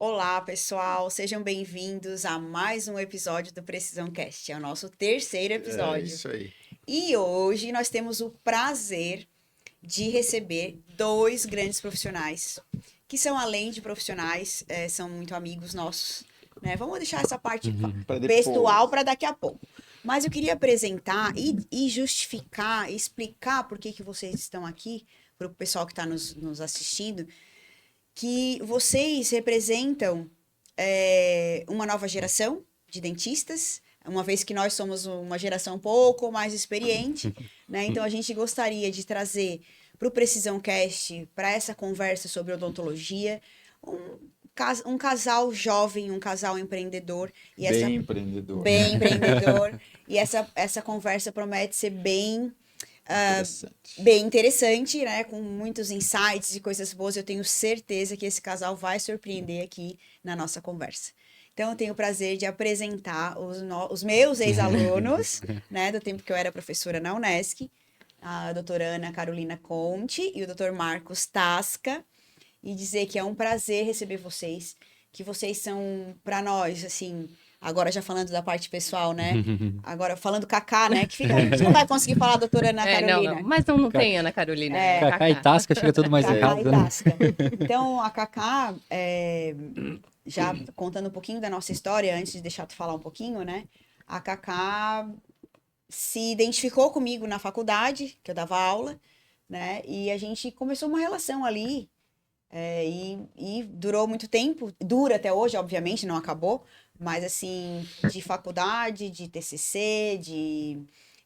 Olá, pessoal, sejam bem-vindos a mais um episódio do Precisão Cast. É o nosso terceiro É episódio. isso aí. E hoje nós temos o prazer de receber dois grandes profissionais, que são, além de profissionais, são muito amigos nossos, né? Vamos deixar essa parte Para pessoal depois. para daqui a pouco. Mas eu queria apresentar e justificar, explicar por que vocês estão aqui, para o pessoal que está nos assistindo, que vocês representam uma nova geração de dentistas, uma vez que nós somos uma geração um pouco mais experiente, né? Então a gente gostaria de trazer para o Precisão Cast, para essa conversa sobre odontologia, um casal jovem, um casal empreendedor. E Bem empreendedor. bem empreendedor. E essa conversa promete ser Interessante. bem interessante, né? Com muitos insights e coisas boas. Eu tenho certeza que esse casal vai surpreender aqui na nossa conversa. Então, eu tenho o prazer de apresentar os meus ex-alunos, né? Do tempo que eu era professora na Unesc, a doutora Ana Carolina Conte e o doutor Marcos Tasca, e dizer que é um prazer receber vocês, que vocês são, para nós, assim, agora já falando da parte pessoal, né? Agora falando Cacá, né? Que fica, a gente não vai conseguir falar doutora Ana Carolina. Mas não tem Ana Carolina. Cacá e Tasca fica tudo mais em Cacá e casa, né? Tasca. Então, a Cacá, já contando um pouquinho da nossa história, antes de deixar tu falar um pouquinho, né? A Cacá se identificou comigo na faculdade, que eu dava aula, né? E a gente começou uma relação ali, e durou muito tempo, dura até hoje, obviamente, não acabou, mas assim, de faculdade, de TCC,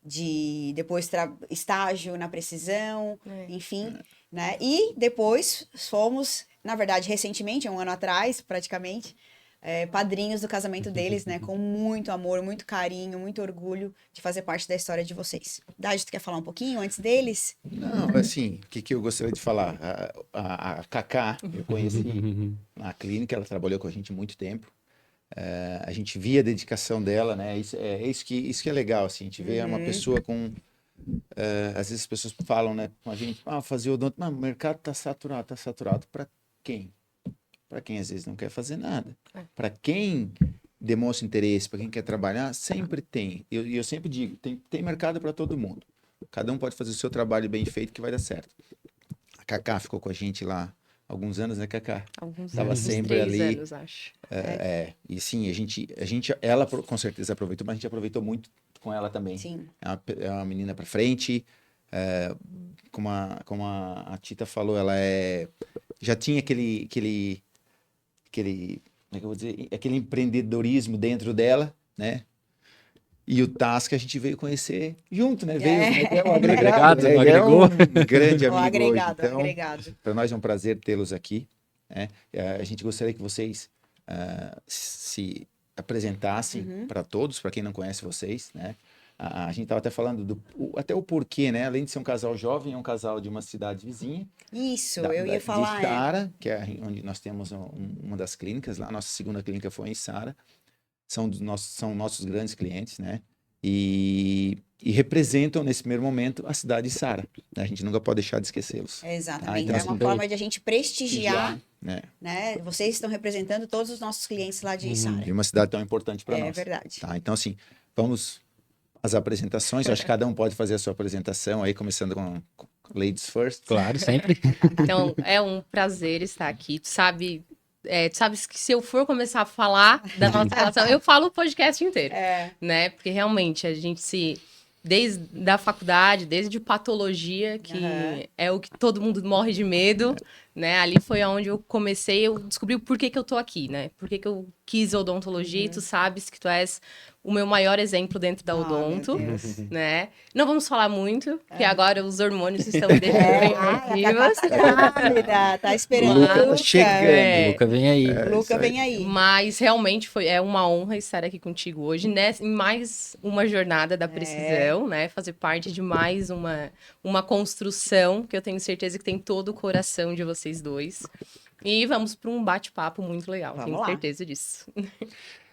de depois estágio na Precisão, enfim, né? E depois fomos, na verdade, recentemente, 1 ano atrás, praticamente, padrinhos do casamento deles, né? Com muito amor, muito carinho, muito orgulho de fazer parte da história de vocês. Dade, tu quer falar um pouquinho antes deles? Não, assim, o que eu gostaria de falar? A Cacá, eu conheci na clínica, ela trabalhou com a gente há muito tempo. A gente via a dedicação dela, né? Isso que é legal, assim, a gente vê uma pessoa com... às vezes as pessoas falam, né, com a gente, fazer odonto, mas o mercado está saturado. Está saturado para quem? Para quem às vezes não quer fazer nada. Para quem demonstra interesse, para quem quer trabalhar, sempre tem. Eu sempre digo, tem mercado para todo mundo. Cada um pode fazer o seu trabalho bem feito que vai dar certo. A Cacá ficou com a gente lá há alguns anos, né, Cacá? Alguns Tava anos, sempre 3 ali. anos, acho. E sim, ela com certeza aproveitou, mas a gente aproveitou muito com ela também. Sim. É uma menina para frente. Como a Tita falou, ela já tinha aquele, como é que eu vou dizer, aquele empreendedorismo dentro dela, né? E o Tasca a gente veio conhecer junto, né? É um agregado, né? Ele é um grande amigo agregado, hoje. Então, agregado. para nós é um prazer tê-los aqui, né? A gente gostaria que vocês se apresentassem para todos, para quem não conhece vocês, né? A gente estava até falando até o porquê, né? Além de ser um casal jovem, é um casal de uma cidade vizinha. Isso, eu ia falar. De Sara, que é onde nós temos uma das clínicas lá. Nossa segunda clínica foi em Sara. São nossos grandes clientes, né? E representam, nesse primeiro momento, a cidade de Sara. A gente nunca pode deixar de esquecê-los. Exatamente. Então, É uma forma de a gente prestigiar, né? Vocês estão representando todos os nossos clientes lá de Sara. De uma cidade tão importante para nós. É verdade. Tá? Então, assim, vamos às apresentações. Eu acho que cada um pode fazer a sua apresentação aí, começando com Ladies First. Claro, sempre. Então, é um prazer estar aqui. Tu sabes que se eu for começar a falar da nossa relação, eu falo o podcast inteiro, né? Porque realmente a gente desde a faculdade, desde patologia, que é o que todo mundo morre de medo, né? Ali foi onde eu comecei, eu descobri o porquê que eu tô aqui, né? Por que eu quis odontologia e tu sabes que tu és o meu maior exemplo dentro da odonto, né? Não vamos falar muito, porque agora os hormônios estão definitivos. Tá esperando Luca Luca. chegando. Luca vem aí. Luca vem aí. Mas realmente é uma honra estar aqui contigo hoje, né? Em mais uma jornada da precisão, né? Fazer parte de mais uma construção que eu tenho certeza que tem todo o coração de vocês dois. E vamos para um bate-papo muito legal, tenho certeza disso.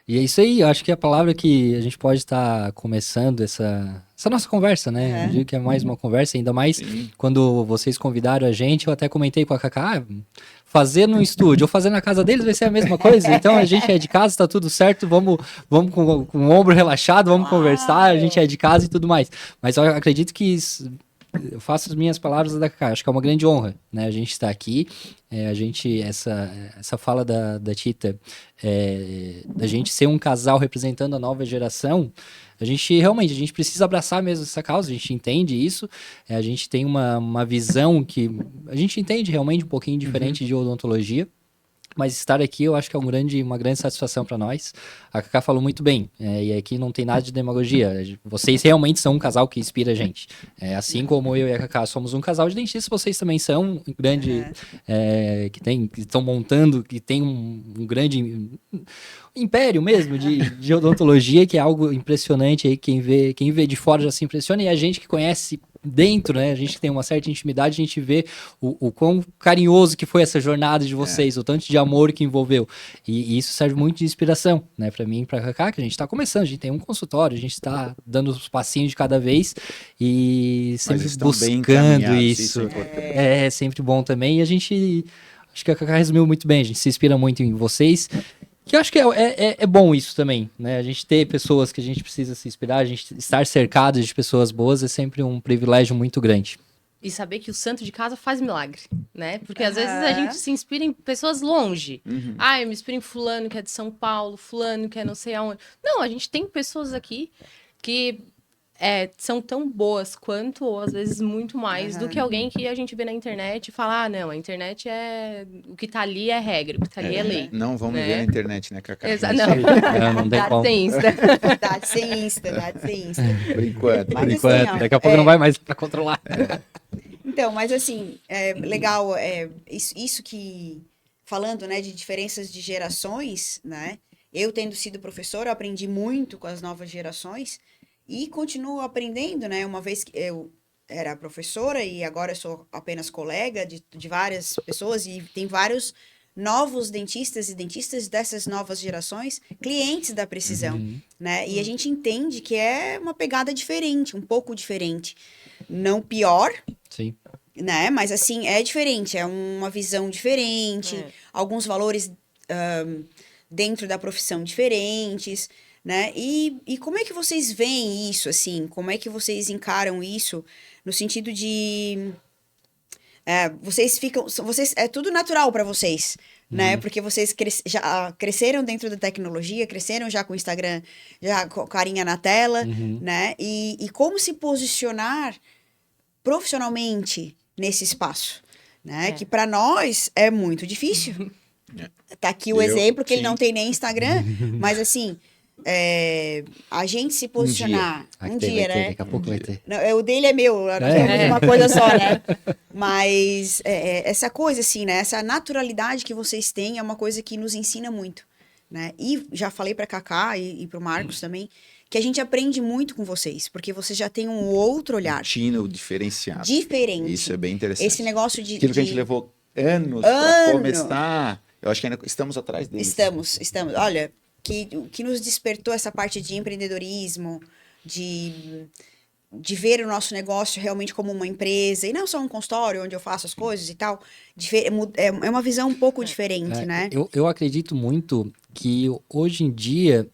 E é isso aí, eu acho que é a palavra que a gente pode estar começando essa nossa conversa, né? Eu digo que é mais uma conversa, ainda mais quando vocês convidaram a gente, eu até comentei com a Cacá, fazer no estúdio ou fazer na casa deles vai ser a mesma coisa, então a gente é de casa, tá tudo certo, vamos com o ombro relaxado, vamos conversar, a gente é de casa e tudo mais. Mas eu acredito que eu faço as minhas palavras da Cacá, acho que é uma grande honra, né? A gente está aqui, essa fala da Tita, da gente ser um casal representando a nova geração, a gente precisa abraçar mesmo essa causa, a gente entende isso, a gente tem uma visão que a gente entende realmente um pouquinho diferente de odontologia, mas estar aqui eu acho que é uma grande satisfação para nós. A Cacá falou muito bem, e aqui não tem nada de demagogia. Vocês realmente são um casal que inspira a gente. Assim como eu e a Cacá somos um casal de dentistas, vocês também são um grande... que estão montando, que tem um grande império mesmo de odontologia, que é algo impressionante. Aí quem vê de fora já se impressiona, e a gente que conhece dentro, né? A gente tem uma certa intimidade, a gente vê o quão carinhoso que foi essa jornada de vocês, o tanto de amor que envolveu. E isso serve muito de inspiração, né? Pra mim e pra Cacá, que a gente tá começando, a gente tem um consultório, a gente tá dando os passinhos de cada vez e sempre buscando isso. É sempre bom também. E acho que a Cacá resumiu muito bem, a gente se inspira muito em vocês. Que eu acho que é bom isso também, né? A gente ter pessoas que a gente precisa se inspirar, a gente estar cercado de pessoas boas é sempre um privilégio muito grande. E saber que o santo de casa faz milagre, né? Porque às vezes a gente se inspira em pessoas longe. Eu me inspiro em fulano que é de São Paulo, fulano que é não sei aonde. Não, a gente tem pessoas aqui que são tão boas quanto, ou às vezes muito mais, do que alguém que a gente vê na internet e fala, não, a internet o que tá ali é regra, o que tá ali é lei. Não vamos ver na internet, né, Cacá? Não tem como. Dá sem Insta. Por enquanto. Daqui a pouco não vai mais pra controlar. Então, mas assim, legal, isso que, falando, né, de diferenças de gerações, né, eu tendo sido professora, eu aprendi muito com as novas gerações, e continuo aprendendo, né? Uma vez que eu era professora e agora eu sou apenas colega de várias pessoas e tem vários novos dentistas e dentistas dessas novas gerações, clientes da Precisão, né? E a gente entende que é uma pegada diferente, um pouco diferente. Não pior, sim, né? Mas assim, é diferente, é uma visão diferente, alguns valores dentro da profissão diferentes, né? E como é que vocês veem isso, assim? Como é que vocês encaram isso no sentido de... é tudo natural para vocês, né? Porque vocês já cresceram dentro da tecnologia, cresceram já com o Instagram, já com a carinha na tela, né? E como se posicionar profissionalmente nesse espaço, né? Que para nós é muito difícil. Tá aqui o exemplo, que ele não tem nem Instagram, mas assim... a gente se posicionar um dia, né? Daqui a pouco vai ter. Não, o dele é meu, nós temos uma coisa só, né? Mas essa coisa, assim, né? Essa naturalidade que vocês têm é uma coisa que nos ensina muito, né? E já falei pra Cacá e pro Marcos também, que a gente aprende muito com vocês, porque vocês já têm um outro olhar. Diferenciado. Diferente. Isso é bem interessante. Esse negócio de... Aquilo que a gente levou anos para começar, eu acho que ainda estamos atrás deles. Estamos. Olha... Que nos despertou essa parte de empreendedorismo, de ver o nosso negócio realmente como uma empresa, e não só um consultório onde eu faço as coisas e tal. É uma visão um pouco diferente, né? Eu acredito muito que hoje em dia,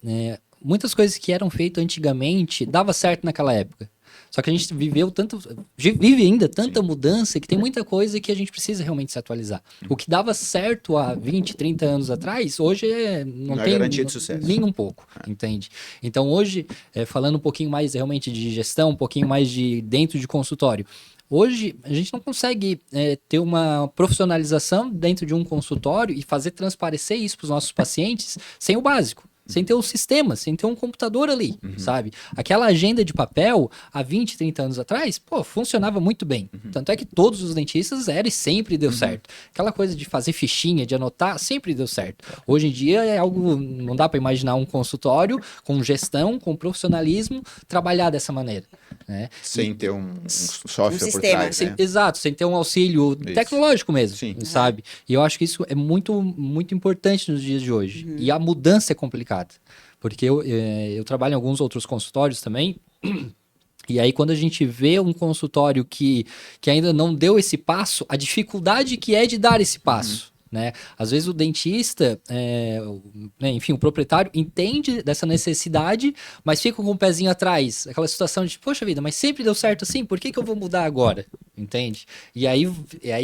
muitas coisas que eram feitas antigamente dava certo naquela época. Só que a gente vive ainda tanta mudança que tem muita coisa que a gente precisa realmente se atualizar. O que dava certo há 20, 30 anos atrás, hoje não tem garantia de sucesso. Nem um pouco, entende? Então hoje, falando um pouquinho mais realmente de gestão, um pouquinho mais de dentro de consultório, hoje a gente não consegue ter uma profissionalização dentro de um consultório e fazer transparecer isso para os nossos pacientes sem o básico. Sem ter um sistema, sem ter um computador ali, sabe? Aquela agenda de papel, há 20, 30 anos atrás, funcionava muito bem. Tanto é que todos os dentistas eram e sempre deu certo. Aquela coisa de fazer fichinha, de anotar, sempre deu certo. Hoje em dia é algo, não dá para imaginar um consultório com gestão, com profissionalismo, trabalhar dessa maneira. Né? Sem ter um software por trás, né? Exato, sem ter um auxílio tecnológico mesmo, sabe? E eu acho que isso é muito, muito importante nos dias de hoje. E a mudança é complicada. Porque eu trabalho em alguns outros consultórios também. E aí, quando a gente vê um consultório que ainda não deu esse passo, a dificuldade que é de dar esse passo. Né? Às vezes o dentista, enfim, o proprietário entende dessa necessidade, mas fica com o pezinho atrás. Aquela situação de, poxa vida, mas sempre deu certo assim, por que eu vou mudar agora? Entende? E aí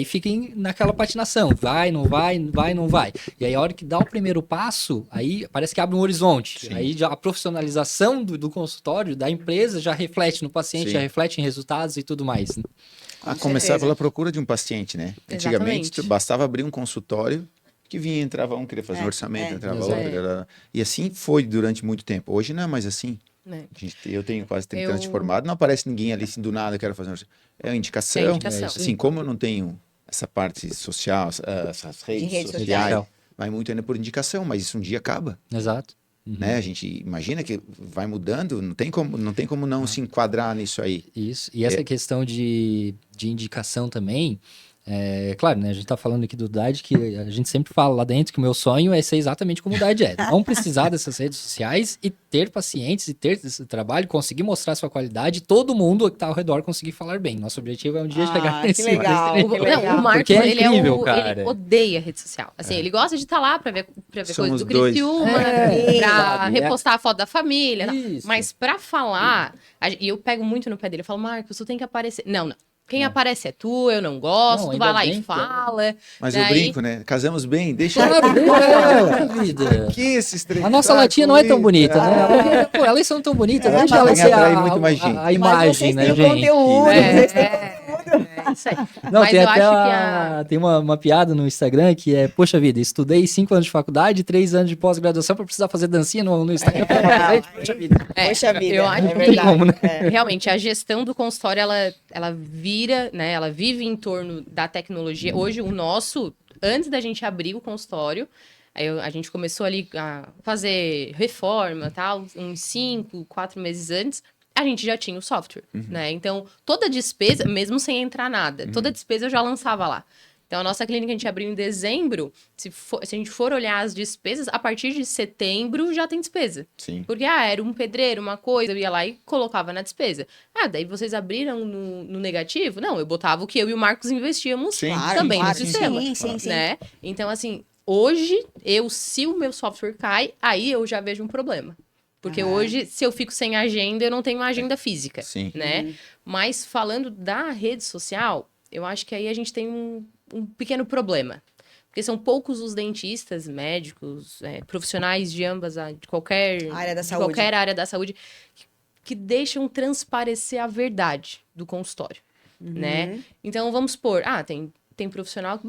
fica naquela patinação, vai, não vai, vai, não vai. E aí a hora que dá o primeiro passo, aí parece que abre um horizonte. Sim. Aí já a profissionalização do consultório, da empresa, já reflete no paciente, Sim. já reflete em resultados e tudo mais. Né? A começar pela procura de um paciente, né? Antigamente, Exatamente. bastava abrir um consultório que vinha, entrava um, queria fazer um orçamento, entrava Exato. outro. E assim foi durante muito tempo. Hoje não é mais assim. Eu tenho quase 30 anos de formado, não aparece ninguém ali assim do nada, quero fazer um orçamento. É uma indicação. É indicação. Assim, como eu não tenho essa parte social, essas redes redes sociais, sociais. vai muito ainda por indicação, mas isso um dia acaba. Exato. Né? A gente imagina que vai mudando, não tem como não se enquadrar nisso aí. Isso. E essa questão de indicação também, claro, né? A gente tá falando aqui do Dade, que a gente sempre fala lá dentro que o meu sonho é ser exatamente como o Dade é. Não precisar dessas redes sociais e ter pacientes e ter esse trabalho, conseguir mostrar sua qualidade, todo mundo que tá ao redor conseguir falar bem. Nosso objetivo é um dia chegar Que nesse legal, nesse- que legal. Não, o Marcos, Porque é ele incrível, cara. ele odeia rede social. Assim, ele gosta de estar lá pra ver coisas Somos do dois. Criciúma, É, pra sabe, repostar a foto da família. Isso. Mas pra falar, e eu pego muito no pé dele, eu falo, Marcos, tu tem que aparecer. Não. Quem aparece é tu, eu não gosto, Não, tu vai ainda lá bem e que- fala. Mas eu Daí- brinco, né? Casamos bem, deixa Claro, vida. aqui esses três. A nossa latinha não é tão bonita, né? Pô, elas são tão bonitas, deixa elas ser atrair muito mais gente. a Mas imagem, vocês né, têm gente? conteúdo, vocês têm É isso aí. Não, Mas tem eu até acho que tem uma piada no Instagram que é, poxa vida, estudei 5 anos de faculdade, 3 anos de pós-graduação pra precisar fazer dancinha no Instagram. Poxa vida. Poxa vida, eu acho é que verdade. como, né? realmente a gestão do consultório ela vira, né? Ela vive em torno da tecnologia. Hoje o nosso, antes da gente abrir o consultório, a gente começou ali a fazer reforma, tal, uns 5, 4 meses antes. A gente já tinha o software, né? Então, toda despesa, mesmo sem entrar nada, toda despesa eu já lançava lá. Então, a nossa clínica a gente abriu em dezembro. Se a gente for olhar as despesas, a partir de setembro já tem despesa. Sim. Porque, era um pedreiro, uma coisa, eu ia lá e colocava na despesa. Daí vocês abriram no negativo? Não, eu botava o que eu e o Marcos investíamos Sim, também claro, no sistema. sim. Né? Então, assim, hoje, se o meu software cai, aí eu já vejo um problema. Porque hoje, se eu fico sem agenda, eu não tenho uma agenda física, Sim. né? Mas falando da rede social, eu acho que aí a gente tem um pequeno problema. Porque são poucos os dentistas, médicos, profissionais de ambas, de qualquer Área da de saúde. qualquer área da saúde, que deixam transparecer a verdade do consultório, né? Então, vamos supor, tem profissional que,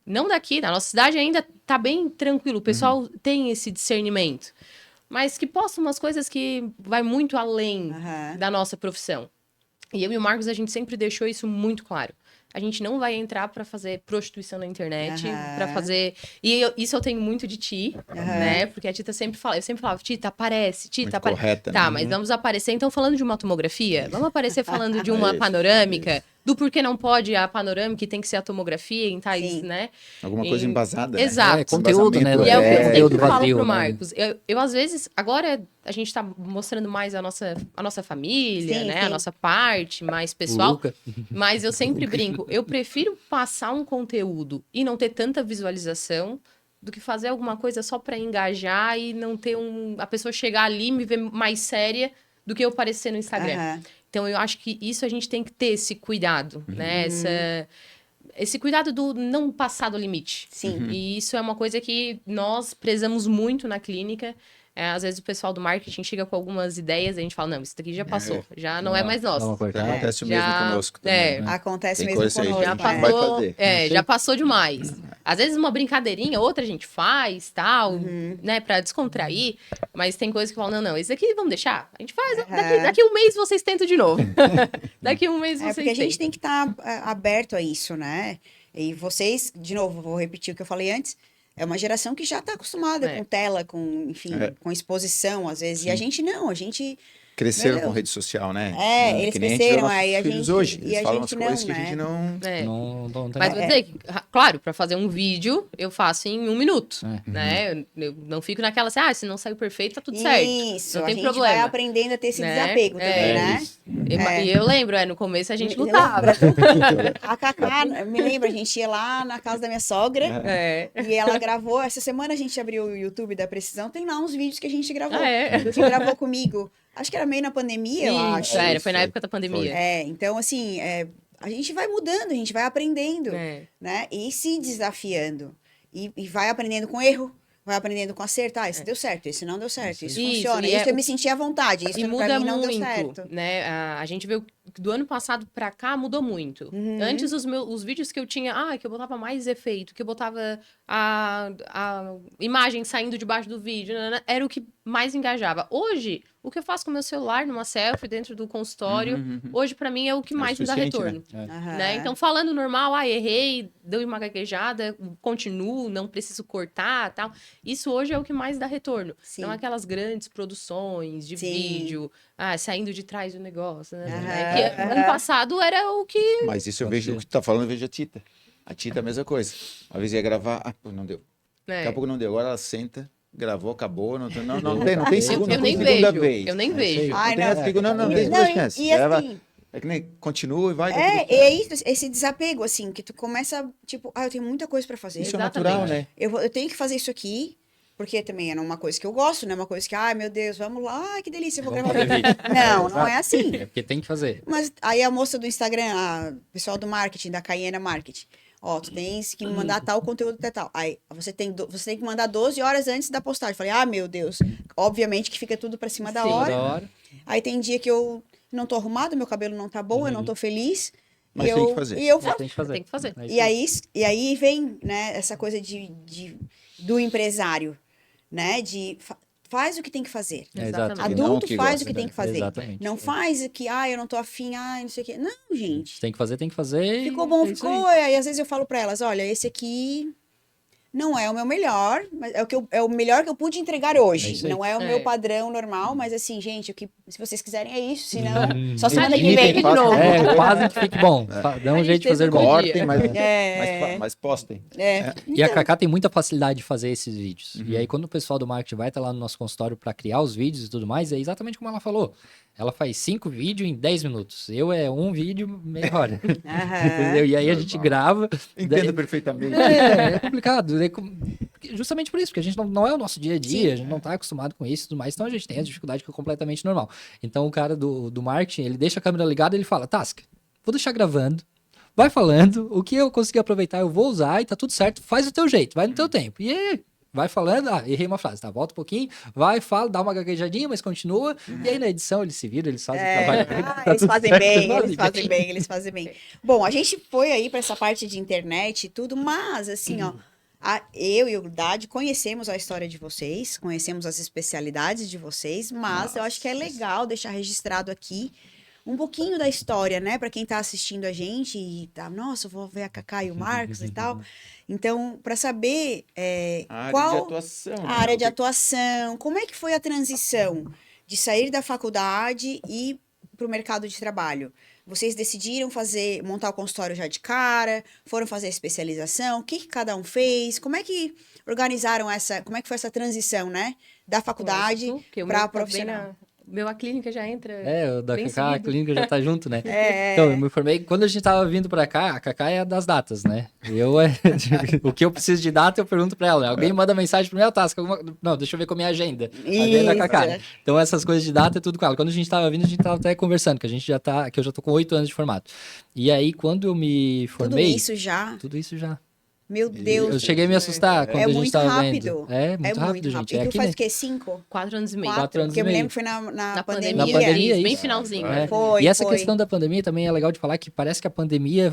não daqui, na nossa cidade ainda tá bem tranquilo, o pessoal tem esse discernimento, mas que posta umas coisas que vai muito além da nossa profissão. E eu e o Marcos, a gente sempre deixou isso muito claro. A gente não vai entrar pra fazer prostituição na internet, pra fazer... Isso eu tenho muito de ti, né? Porque a Tita sempre fala... Eu sempre falava, Tita, aparece, Tita, Muito aparece. correta, Tá, né? mas vamos aparecer, então, falando de uma tomografia. Vamos aparecer falando de uma panorâmica. Do porquê não pode a panorâmica e tem que ser a tomografia em tais, Sim. né? Alguma coisa embasada, né? Exato. Conteúdo, né? E é o que eu Conteúdo sempre falo vazio, pro né? Marcos. Eu, às vezes, agora a gente tá mostrando mais a nossa família, Sim, né? sim. A nossa parte mais pessoal. Luca. Mas eu sempre brinco. Eu prefiro passar um conteúdo e não ter tanta visualização do que fazer alguma coisa só pra engajar e não ter a pessoa chegar ali e me ver mais séria do que eu parecer no Instagram. Então, eu acho que isso a gente tem que ter esse cuidado, né? Esse cuidado do não passar do limite. Sim. E isso é uma coisa que nós prezamos muito na clínica. Às vezes o pessoal do marketing chega com algumas ideias e a gente fala, não, isso daqui já passou, já não é mais nosso. Não, cortar. Acontece o mesmo conosco também. né? Acontece Tem mesmo coisa aí conosco. que a Já gente não né? vai passou, fazer. já passou demais. Às vezes uma brincadeirinha, outra a gente faz, tal, né, pra descontrair. Mas tem coisas que falam, não, esse aqui vamos deixar. A gente faz, daqui um mês vocês tentam de novo. Daqui um mês vocês Porque a gente tentam. tem que estar aberto a isso, né? E vocês, de novo, vou repetir o que eu falei antes, é uma geração que já está acostumada com tela, com, enfim, com exposição, às vezes. E a gente não, a gente Cresceram Meu. com rede social, né? Eles Que nem cresceram, a gente vê aí a nossos filhos gente... hoje. e Eles a falam gente umas coisas que a né? gente não... É. Não tem Mas vou dizer que, claro, pra fazer um vídeo, eu faço em 1 minuto, né? Eu não fico naquela assim, se não saiu perfeito, tá tudo certo. Isso, Não a tem gente problema. vai aprendendo a ter esse Né? desapego também, né? isso. E eu lembro, no começo a gente Me lutava. A Cacá, me lembra, a gente ia lá na casa da minha sogra e ela gravou. Essa semana a gente abriu o YouTube da Precisão, tem lá uns vídeos que a gente gravou. Que gravou comigo. Acho que era meio na pandemia, eu acho. Foi na época da pandemia. Então, assim, a gente vai mudando, a gente vai aprendendo, né? E se desafiando. E vai aprendendo com erro. Vai aprendendo com acerto. Esse deu certo, esse não deu certo. Isso funciona. Isso eu me senti à vontade. Isso E pra muda mim não muito, deu certo. né? A gente vê que do ano passado pra cá mudou muito. Antes os vídeos que eu tinha, que eu botava mais efeito, que eu botava a imagem saindo debaixo do vídeo, era o que mais engajava. Hoje, o que eu faço com o meu celular numa selfie dentro do consultório, hoje pra mim é o que mais me dá retorno. Né? Então, falando normal, errei, deu uma gaguejada, continuo, não preciso cortar, tal. Isso hoje é o que mais dá retorno. Sim. Não aquelas grandes produções de vídeo, saindo de trás do negócio, né? Que ano passado era o que... Mas isso eu vejo, o que tu tá falando, eu vejo a Tita. A Tita é a mesma coisa. Uma vez ia gravar, pô, não deu. Daqui a pouco não deu. Agora ela senta, gravou, acabou, não tem segunda, eu nem segunda vejo, vez. eu nem vejo. Não tem a segunda, não tem duas chances. E assim... É que nem continua e vai. É isso, esse desapego, assim, que tu começa, tipo, eu tenho muita coisa pra fazer. Isso é natural, né? Eu tenho que fazer isso aqui, porque também é uma coisa que eu gosto, não é uma coisa que, meu Deus, vamos lá, que delícia, eu vou gravar vídeo. Não é assim. É porque tem que fazer. Mas aí a moça do Instagram, o pessoal do marketing, da Caiena Marketing, tu tens que me mandar tal conteúdo até tal. Aí você tem que mandar 12 horas antes da postagem. Falei, meu Deus, obviamente que fica tudo pra cima da hora. Aí tem dia que eu não tô arrumada, meu cabelo não tá bom, eu não tô feliz. Mas tem que fazer. E eu faço. Tem que fazer. E aí vem, né, essa coisa do empresário, né, faz o que tem que fazer. Exatamente. Adulto que faz gosta, o que tem que fazer. Exatamente. Não faz que, eu não tô afim, não sei o quê. Não, gente. Tem que fazer. Ficou bom, ficou. Aí às vezes eu falo pra elas, olha, esse aqui não é o meu melhor, mas é o melhor que eu pude entregar hoje. Não é o meu padrão normal, mas assim, gente, se vocês quiserem é isso, senão só semana que vem de novo. Fazem que fique bom. Dá um jeito de fazer bom. Cortem, mas postem. E a Cacá tem muita facilidade de fazer esses vídeos. E aí, quando o pessoal do marketing vai estar lá no nosso consultório para criar os vídeos e tudo mais, é exatamente como ela falou. Ela faz 5 vídeos em 10 minutos. Um vídeo meia hora. Entendeu? E aí a gente grava. Entendo perfeitamente. É complicado. Justamente por isso, porque a gente não é o nosso dia a dia, a gente não tá acostumado com isso e tudo mais, então a gente tem a dificuldade que é completamente normal. Então o cara do marketing, ele deixa a câmera ligada e ele fala, Task, vou deixar gravando, vai falando, o que eu conseguir aproveitar eu vou usar e tá tudo certo, faz do teu jeito, vai no teu tempo. E aí, vai falando, errei uma frase, tá, volta um pouquinho, vai, fala, dá uma gaguejadinha, mas continua, e aí na edição eles se viram, eles fazem o trabalho. Eles fazem bem. Bom, a gente foi aí para essa parte de internet e tudo, mas assim, eu e o Dade conhecemos a história de vocês, conhecemos as especialidades de vocês, mas eu acho que é legal deixar registrado aqui um pouquinho da história, né? Para quem tá assistindo a gente e tá, nossa, eu vou ver a Cacá e o Marcos e tal. Então, para saber qual a área de atuação, como é que foi a transição de sair da faculdade e para o mercado de trabalho? Vocês decidiram montar o consultório já de cara? Foram fazer a especialização? O que cada um fez? Como é que organizaram como é que foi essa transição, né? Da faculdade para a profissional? A clínica já entra. O da bem Cacá, a seguido. clínica já tá junto, né? Então, eu me formei. Quando a gente tava vindo pra cá, a Cacá é das datas, né? O que eu preciso de data, eu pergunto pra ela. Alguém manda mensagem pro meu Tasca. Não, deixa eu ver com a minha agenda. Aí vem da Cacá. Então, essas coisas de data é tudo com ela. Quando a gente tava vindo, a gente tava até conversando, que eu já tô com 8 anos de formato. E aí, quando eu me formei. Tudo isso já. Meu Deus. Eu cheguei a me assustar quando a gente tava rápido. vendo. É muito rápido, gente. E tu faz o quê? 5? 4 anos e meio. 4 anos e meio. Porque eu me lembro que foi na pandemia. Na pandemia, bem isso. finalzinho. E essa questão da pandemia também é legal de falar que parece que a pandemia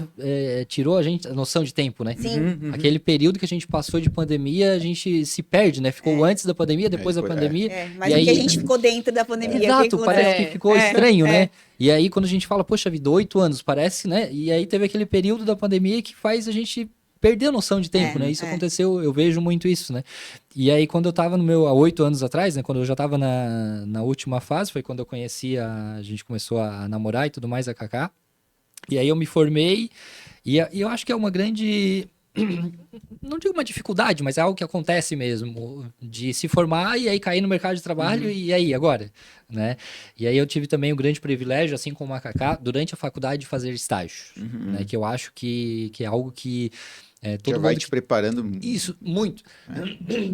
tirou a gente a noção de tempo, né? Sim. Aquele período que a gente passou de pandemia, a gente se perde, né? Ficou antes da pandemia, depois da pandemia. Mas porque a gente ficou dentro da pandemia. Exato, parece que ficou estranho, né? E aí, quando a gente fala, poxa vida, 8 anos, parece, né? E aí teve aquele período da pandemia que faz a gente perder a noção de tempo, né? Isso aconteceu, eu vejo muito isso, né? E aí, quando eu tava há 8 anos atrás, né? Quando eu já tava na última fase, foi quando eu conheci, a gente começou a namorar e tudo mais, a Cacá. E aí eu me formei, e eu acho que é uma grande... Não digo uma dificuldade, mas é algo que acontece mesmo, de se formar e aí cair no mercado de trabalho, e aí, agora, né? E aí eu tive também o grande privilégio, assim como a Cacá, durante a faculdade de fazer estágio, né? Que eu acho que é algo que... todo já vai mundo te preparando. Isso, muito.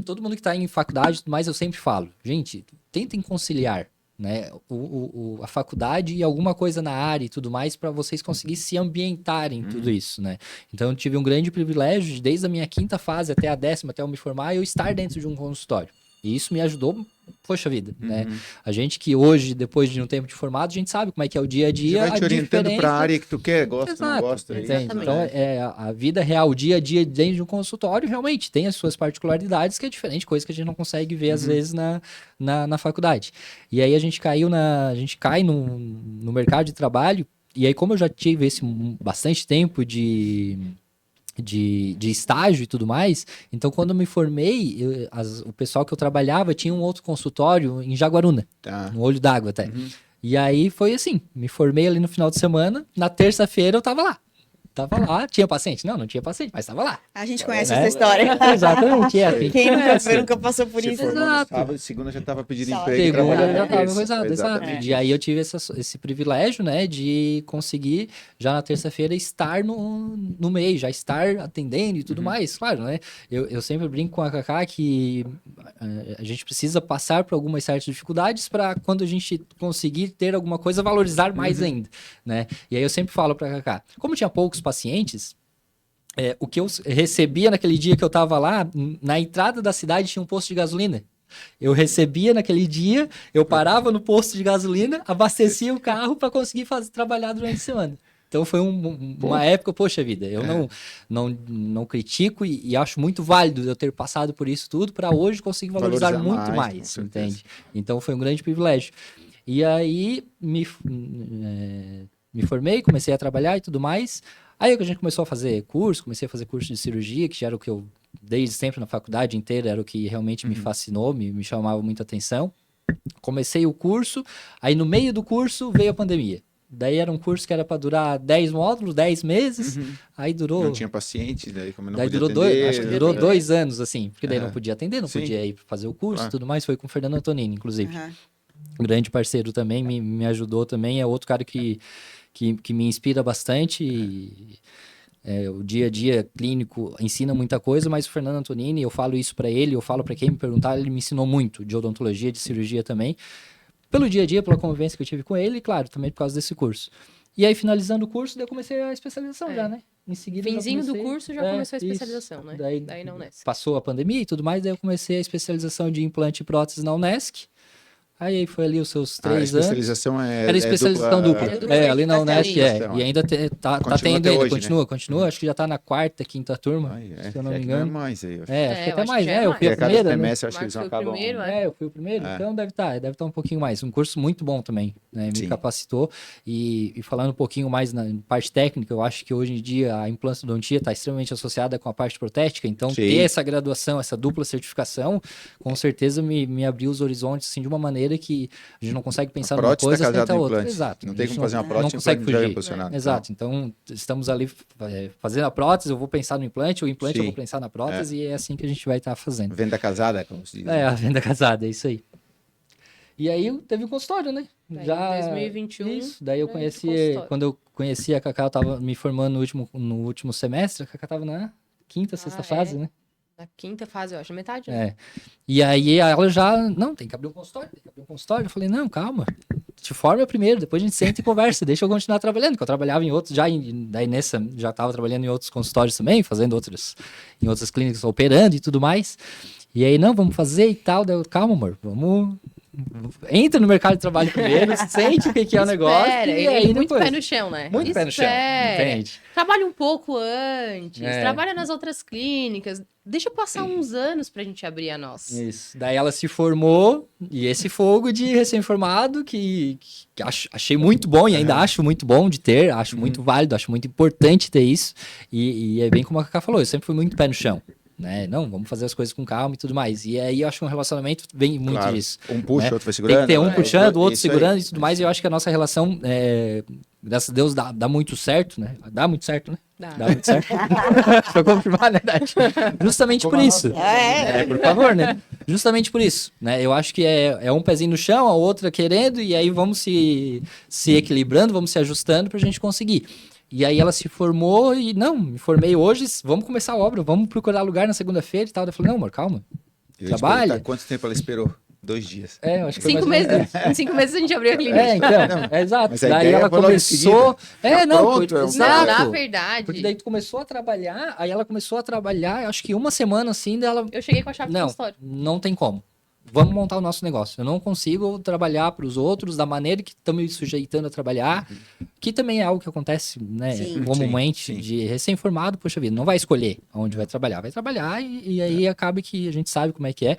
Todo mundo que está em faculdade, mas eu sempre falo, gente, tentem conciliar, né, a faculdade e alguma coisa na área e tudo mais para vocês conseguirem se ambientarem em tudo isso, né? Então eu tive um grande privilégio de, desde a minha 5ª fase até a 10ª, até eu me formar, eu estar dentro de um consultório. E isso me ajudou, poxa vida, né? A gente que hoje, depois de um tempo de formado, a gente sabe como é que é o dia a dia. Você vai te orientando para a área que tu quer, gosta, Exato, não gosta. Então, a vida real, o dia a dia dentro de um consultório, realmente tem as suas particularidades, que é diferente, coisa que a gente não consegue ver, às vezes, na faculdade. E aí a gente cai no mercado de trabalho, e aí como eu já tive bastante tempo de estágio e tudo mais, então quando eu me formei, o pessoal que eu trabalhava tinha um outro consultório em Jaguaruna, no Olho d'Água até. E aí foi assim, me formei ali no final de semana, na terça-feira eu tava lá. Tinha paciente? Não tinha paciente, mas tava lá. A gente conhece essa história. Exatamente. Quem nunca passou por isso? Exato. Sábado, segunda já estava pedindo emprego. Segunda já estava, exato. E aí eu tive esse privilégio, né, de conseguir já na terça-feira estar no meio, já estar atendendo e tudo mais, claro, né? Eu sempre brinco com a Cacá que a gente precisa passar por algumas certas dificuldades para quando a gente conseguir ter alguma coisa, valorizar mais ainda, né? E aí eu sempre falo para a Cacá, como tinha poucos pacientes, o que eu recebia naquele dia que eu estava lá, na entrada da cidade tinha um posto de gasolina. Eu recebia naquele dia, eu parava no posto de gasolina, abastecia o carro para conseguir trabalhar durante a semana. Então foi uma época, poxa vida, eu não critico e acho muito válido eu ter passado por isso tudo para hoje conseguir valorizar muito mais, entende? Então foi um grande privilégio. E aí me formei, comecei a trabalhar e tudo mais. Aí a gente começou a fazer comecei a fazer curso de cirurgia, que já era o que eu, desde sempre na faculdade inteira, era o que realmente me fascinou, me chamava muita atenção. Comecei o curso, aí no meio do curso veio a pandemia. Daí era um curso que era para durar 10 módulos, 10 meses, aí durou... Não tinha paciente, daí como não daí podia durou atender... acho que durou 2 anos, assim, porque daí não podia atender, não podia ir fazer o curso e tudo mais, foi com o Fernando Antonini, inclusive. Um grande parceiro também, me ajudou também, é outro cara que me inspira bastante. O dia a dia clínico ensina muita coisa, mas o Fernando Antonini, eu falo isso para ele, eu falo para quem me perguntar, ele me ensinou muito de odontologia, de cirurgia também, pelo dia a dia, pela convivência que eu tive com ele, e claro, também por causa desse curso. E aí, finalizando o curso, daí eu comecei a especialização já, né? Em seguida, finzinho do curso já começou a especialização, né? Daí na Unesc. Passou a pandemia e tudo mais, daí eu comecei a especialização de implante e prótese na Unesc. Aí foi ali os seus 3 anos. A especialização era especialização dupla. Ali na Unesc, E ainda tá tendo ainda, hoje, continua. Né? Acho que já tá na 4ã, 5ã turma, se eu não me engano. Não é mais aí. Acho que até mais, né? Eu fui a primeira, semestre, acho que eles acabam. Eu fui o primeiro, então deve estar um pouquinho mais. Um curso muito bom também, né? Me capacitou. E falando um pouquinho mais na parte técnica, eu acho que hoje em dia a implantodontia está extremamente associada com a parte protética, então ter essa graduação, essa dupla certificação, com certeza me abriu os horizontes assim, de uma maneira que a gente não consegue pensar numa coisa sem a outra. Exato. Não tem como fazer uma prótese, não consegue fugir. Exato. Então, estamos ali fazendo a prótese, eu vou pensar no implante, o implante eu vou pensar na prótese, e é assim que a gente vai estar fazendo. Venda casada, como se diz. A venda casada, é isso aí. E aí teve um consultório, né? Daí, já em 2021. Isso. Daí eu conheci, quando eu conheci a Cacá, eu tava me formando no último semestre, a Cacá tava na 5ª, 6ª fase, né? Na 5ª fase, eu acho, metade, né? E aí ela já, tem que abrir um consultório. Eu falei, não, calma, te forma primeiro, depois a gente senta e conversa, deixa eu continuar trabalhando, porque eu trabalhava em outros, daí nessa, já estava trabalhando em outros consultórios também, fazendo em outras clínicas, operando e tudo mais. E aí, não, vamos fazer e tal, daí eu, calma, amor, entra no mercado de trabalho primeiro, sente o que é o negócio. E aí muito depois... pé no chão, né? Muito pé no chão, entende? Trabalha um pouco antes, É. trabalha nas outras clínicas. Deixa passar uns anos pra gente abrir a nossa. Isso. Daí ela se formou, e esse fogo de recém-formado, que achei muito bom, e ainda acho muito bom de ter, acho muito válido, acho muito importante ter isso. E é bem como a Cacá falou, eu sempre fui muito pé no chão. Né? Não, vamos fazer as coisas com calma e tudo mais. E aí eu acho que um relacionamento vem muito disso. Um puxa, né? outro vai segurando. Tem que ter um puxando, o outro Isso segurando aí. e tudo mais. E eu acho que a nossa relação, graças a Deus, dá muito certo, né? Dá muito certo, né? Dá muito certo. Pra confirmar, né, Nath? Justamente por isso. Por favor, né? Justamente por isso, né? Eu acho que é um pezinho no chão, a outra querendo, e aí vamos se equilibrando, vamos se ajustando pra gente conseguir. E aí ela se formou e, não, me formei hoje, vamos começar a obra, vamos procurar lugar na segunda-feira e tal. Eu falei, não, amor, calma. Eu ia te Trabalha. perguntar quanto tempo ela esperou? 2 dias. Eu acho que foi 5 mais ou menos meses. Em 5 meses a gente abriu a clínica. então, exato. Mas a Daí ideia ela foi logo em começou... Pronto, exato. Não, na verdade. Porque daí tu começou a trabalhar, aí ela começou a trabalhar, acho que uma semana assim, dela... Eu cheguei com a chave do Não, consultório. não tem como. Vamos montar o nosso negócio. Eu não consigo trabalhar para os outros da maneira que estão me sujeitando a trabalhar, que também é algo que acontece, né, Sim. comumente, Sim. de recém-formado, poxa vida, não vai escolher onde vai trabalhar e aí acaba que a gente sabe como é que é.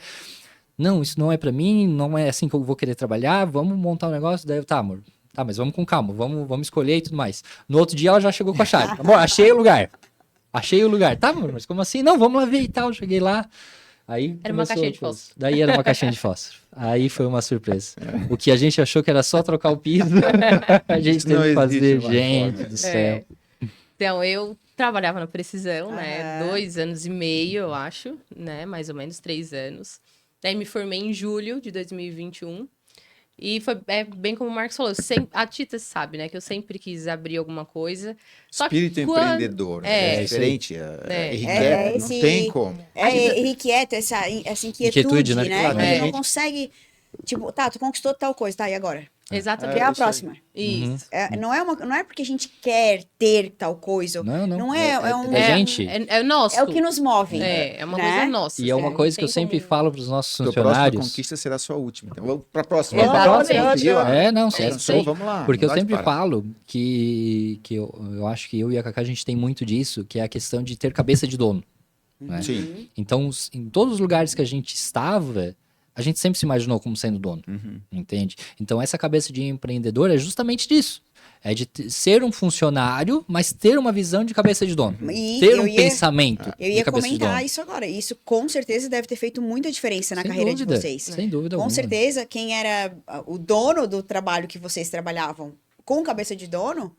Não, isso não é para mim, não é assim que eu vou querer trabalhar, vamos montar um negócio, daí eu, tá, amor, tá, mas vamos com calma, vamos escolher e tudo mais. No outro dia ela já chegou com a chave, amor, achei o lugar, tá, amor, mas como assim? Não, vamos lá ver e tal, cheguei lá. Aí Era uma começou caixinha de a coisa. fósforo. Daí era uma caixinha de fósforo. Aí foi uma surpresa. O que a gente achou que era só trocar o piso, a gente Isso não teve que fazer, existe uma gente forma. do céu. Então, eu trabalhava na Precisão, né? Aham. 2 anos e meio, eu acho, né? Mais ou menos 3 anos. Daí me formei em julho de 2021. E foi bem como o Marcos falou, a Tita sabe, né? Que eu sempre quis abrir alguma coisa. Só que Espírito quando- empreendedor. É, É isso aí. diferente. É. Irrequieto, não esse- tem como. Irrequieto, essa inquietude, Inquietude, né? né? Claro, Que é. não consegue... Tipo, tá, tu conquistou tal coisa, tá, e agora? Exatamente. Que é a isso aí. próxima. Isso. Não é porque a gente quer ter tal coisa. Não. Não é, é da gente. É nosso. É o que nos move. É uma né? coisa nossa. E é uma assim, coisa que não eu tem sempre como- falo para os nossos Tua próxima funcionários. conquista será a sua última. Então vamos para a próxima. Exatamente. Não, Então, é sim. vamos lá. Porque eu não dá de sempre parar. falo que eu acho que eu e a Cacá a gente tem muito disso, que é a questão de ter cabeça de dono. Né? Sim. Então, em todos os lugares que a gente estava, a gente sempre se imaginou como sendo dono, entende? Então, essa cabeça de empreendedor é justamente disso. É de ser um funcionário, mas ter uma visão de cabeça de dono. E ter eu um ia- pensamento Eu de ia cabeça de comentar dono. isso agora. Isso com certeza deve ter feito muita diferença na Sem carreira dúvida, de vocês. sem dúvida Com alguma. certeza, quem era o dono do trabalho que vocês trabalhavam com cabeça de dono,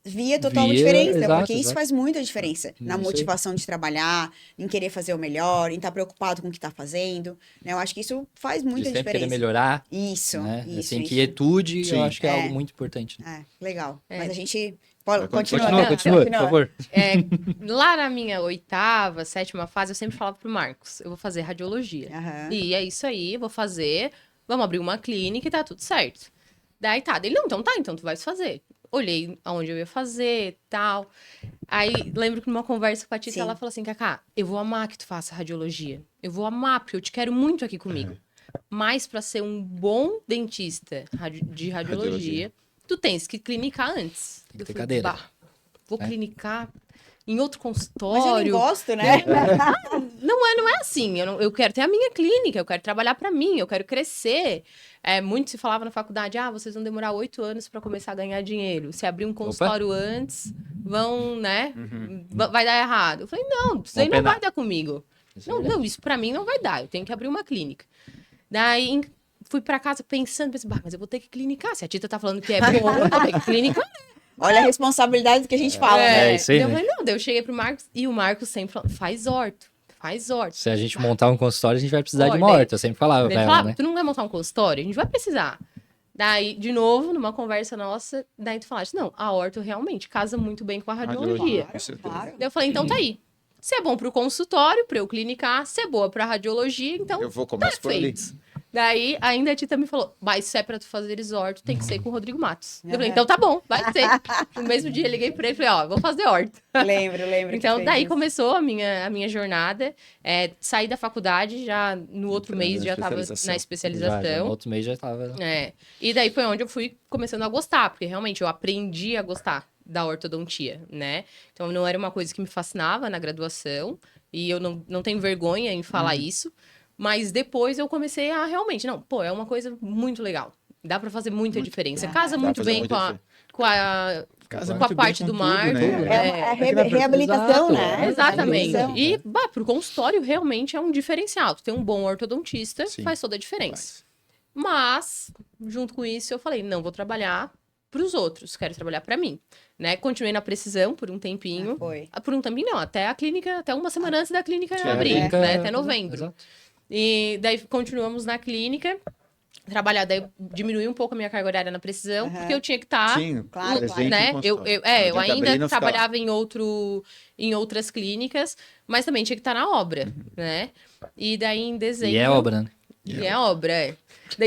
via total Via, diferença, exato, porque isso exato. faz muita diferença na Isso aí. motivação de trabalhar, em querer fazer o melhor, em estar preocupado com o que está fazendo. Né? Eu acho que isso faz De muita sempre querer diferença. melhorar, Isso, né? isso. Essa isso. inquietude, Sim. eu acho que é É. algo muito importante. Né? Legal. É. Mas a gente pode Continua, continuar. Continua, por favor. Lá na minha 8ª, 7ª fase, eu sempre falava pro Marcos, eu vou fazer radiologia. Aham. E é isso aí, vou fazer, vamos abrir uma clínica e tá tudo certo. Daí tá, dele, não, então tu vai fazer. Olhei aonde eu ia fazer, tal. Aí, lembro que numa conversa com a Tita, Sim. ela falou assim, Cacá, eu vou amar que tu faça radiologia. Eu vou amar, porque eu te quero muito aqui comigo. Mas pra ser um bom dentista de radiologia, tu tens que clinicar antes. Tem que ter Eu cadeira. Bah, vou clinicar em outro Mas eu consultório. não gosto, né? Não é assim. Eu quero ter a minha clínica, eu quero trabalhar pra mim, eu quero crescer. Muito se falava na faculdade, vocês vão demorar 8 anos pra começar a ganhar dinheiro. Se abrir um consultório antes, vão, né? Vai dar errado. Eu falei, não, isso aí não penar. vai dar comigo. Isso é Não, verdade. não, isso pra mim não vai dar. Eu tenho que abrir uma clínica. Daí fui pra casa pensei, mas eu vou ter que clinicar. Se a Tita tá falando que é bom, eu vou ter que clinicar. Olha a responsabilidade que a gente fala, né? É isso aí, Daí eu né? falei, não, daí eu cheguei pro Marcos e o Marcos sempre falou, faz orto. Se a gente montar um consultório, a gente vai precisar de Olha, uma horta. Eu sempre falava Ele pra falou, ela, né? tu não vai montar um consultório? A gente vai precisar. Daí, de novo, numa conversa nossa, daí tu falaste, não, a orto realmente casa muito bem com a radiologia. Com certeza. Claro. Daí eu falei, então tá aí. Se é bom pro consultório, pra eu clinicar, se é boa pra radiologia, então Eu vou tá começar por ali. feito. Daí, ainda a Tita me falou, mas se é pra tu fazeres horto, tem que ser com o Rodrigo Matos. Eu falei, então tá bom, vai ser. No mesmo dia, eu liguei pra ele e falei, ó, vou fazer horto. Lembro. Então, que daí fez isso. começou a minha jornada. Saí da faculdade, já no outro mês já tava na Já, no especialização. outro mês já tava. E daí foi onde eu fui começando a gostar, porque realmente eu aprendi a gostar da ortodontia, né? Então não era uma coisa que me fascinava na graduação, e eu não tenho vergonha em falar isso, mas depois eu comecei a realmente, não, pô, é uma coisa muito legal. Dá pra fazer muita diferença. Casa Dá muito pra fazer bem muita com a Casa com a muito parte bem do com tudo, Marco. né? Reabilitação, Exato, né? Exatamente. Reabilitação. E, pro consultório, realmente é um diferencial. Tu ter um bom ortodontista Sim. faz toda a diferença. Mas, junto com isso, eu falei, não vou trabalhar pros outros, quero trabalhar pra mim, né? Continuei na precisão por um tempinho. Foi. Por um tempinho, não, até a clínica, até uma semana antes da clínica Sim, abrir, Clínica- né? Até novembro. Exato. E daí continuamos na clínica, trabalhar, daí diminuí um pouco a minha carga horária na precisão, porque eu tinha que estar Sim, Claro, presente né? no Eu consultório. Não adianta abrir ainda e não ficar lá. trabalhava em outras clínicas, mas também tinha que estar na obra, né? E daí em dezembro... E é obra, né? E é obra, é.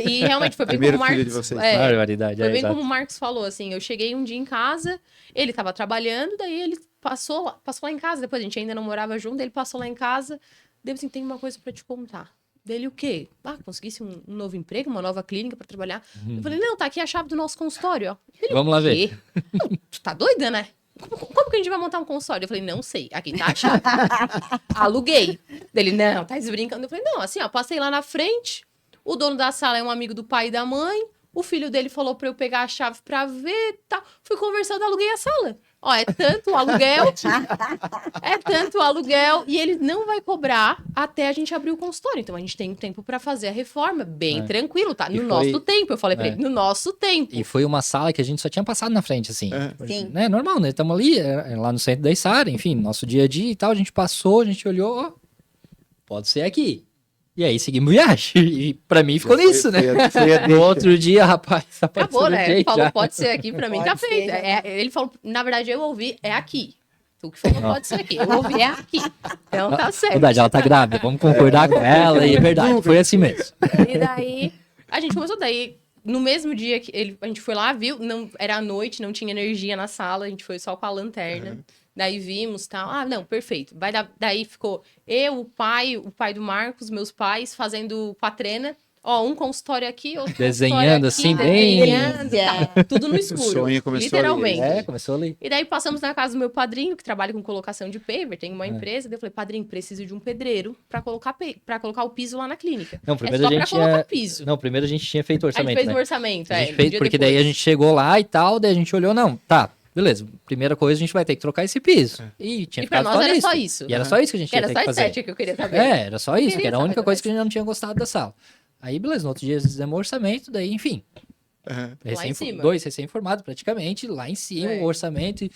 E realmente foi bem Primeiro como o filho Marcos... de vocês. Barbaridade. Foi bem exato. como o Marcos falou, assim, eu cheguei um dia em casa, ele tava trabalhando, daí ele passou lá em casa, depois a gente ainda não morava junto, ele passou lá em casa, daí assim, tem uma coisa pra te contar. Dele o quê? Conseguisse um novo emprego, uma nova clínica pra trabalhar. Eu falei, não, tá aqui a chave do nosso consultório, ó. Ele, Vamos lá ver. quê? Não, tu tá doida, né? Como que a gente vai montar um consultório? Eu falei, não sei, aqui tá a chave. Aluguei. Dele, não, tá desbrincando. Eu falei, não, assim, ó, passei lá na frente, o dono da sala é um amigo do pai e da mãe, o filho dele falou pra eu pegar a chave pra ver e tal. Fui conversando, aluguei a sala. Ó, é tanto o aluguel, e ele não vai cobrar até a gente abrir o consultório. Então a gente tem um tempo pra fazer a reforma, bem tranquilo, tá? E No foi- nosso tempo, eu falei pra ele, no nosso tempo. E foi uma sala que a gente só tinha passado na frente, assim. Sim. Né? Normal, né? Estamos ali, lá no centro da Içara, enfim, nosso dia a dia e tal. A gente passou, a gente olhou, ó, pode ser aqui. E aí seguimos viagem. E pra mim ficou nisso, né? Foi a No outro dia, rapaz, Acabou, apareceu né? Ele gente falou, já. pode ser aqui, pra mim Pode tá ser, feito. já. Ele falou, na verdade, eu ouvi, é aqui. Tu que falou, pode ser aqui. Eu ouvi, é aqui. Então tá certo. Verdade, ela tá grávida, vamos concordar com ela. E é verdade, foi assim mesmo. E daí, a gente começou daí. No mesmo dia que a gente foi lá, viu? Não, era à noite, não tinha energia na sala, a gente foi só com a lanterna. Daí vimos, tal. Ah, não, perfeito. Daí ficou eu, o pai do Marcos, meus pais, fazendo com a trena. Ó, um consultório aqui, outro Desenhando consultório aqui, assim, bem- desenhando, tá? Tudo no escuro. O sonho começou literalmente. ali. Começou ali. E daí passamos na casa do meu padrinho, que trabalha com colocação de paver, tem uma empresa. Daí eu falei, padrinho, preciso de um pedreiro pra colocar o piso lá na clínica. Não, primeiro é a só gente pra colocar tinha... piso. Não, primeiro a gente tinha feito o A gente orçamento, fez né? o orçamento, A gente no fez, dia porque daí a depois. gente chegou lá e tal, daí a gente olhou, não, tá, beleza, primeira coisa a gente vai ter que trocar esse piso. E tinha E pra ficado nós era nisso. só isso. E era só isso que a gente Era ia ter só que as fazer. 7 que eu queria saber. É, era só isso, que Queria era a única saber coisa que a gente não tinha gostado da sala. Aí, beleza, no outro dia fizemos o orçamento, daí, enfim, Lá em cima. dois recém-formados praticamente, lá em cima, É. o orçamento,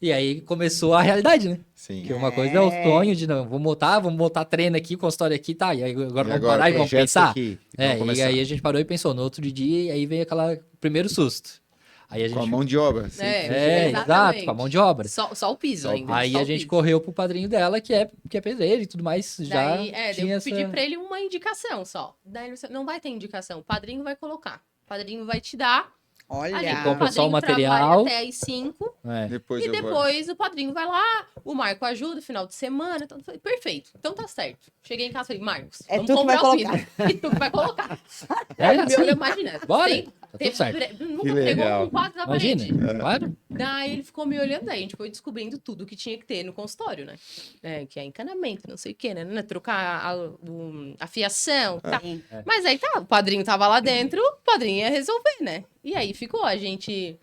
e aí começou a realidade, né? Sim. Que uma coisa é o sonho de, não, vamos botar treino aqui, consultório aqui, tá, e aí agora vamos parar e vamos projeto pensar. aqui, É, vamos e começar. aí a gente parou e pensou, no outro dia, e aí veio aquele primeiro susto. Aí a gente... Com a mão de obra. Sim. Exatamente. exato, com a mão de obra. Só o piso ainda. Aí só a o gente piso. correu pro padrinho dela, que é pedreiro e tudo mais, já Daí, daí tinha eu essa... pedi pra ele uma indicação só. Daí ele disse, não vai ter indicação, o padrinho vai colocar. O padrinho vai te dar. Olha. compra só o padrinho material. trabalha até as 5. É. Depois E eu vou. depois o padrinho vai lá, o Marco ajuda, final de semana. Então, eu falei, perfeito, então tá certo. Cheguei em casa e falei, Marcos, É vamos tu que comprar vai o piso. E tu que vai colocar. É Aí assim. me olhou, imagina. Bora, sem- tá tudo certo. Nunca Que pegou legal. um quadro da Imagina, parede. claro. Daí ele ficou me olhando, aí a gente foi descobrindo tudo que tinha que ter no consultório, né? Que é encanamento, não sei o quê, né? Trocar a fiação, tá. Sim. Mas aí tá, o padrinho tava lá dentro, o padrinho ia resolver, né? E aí ficou, a gente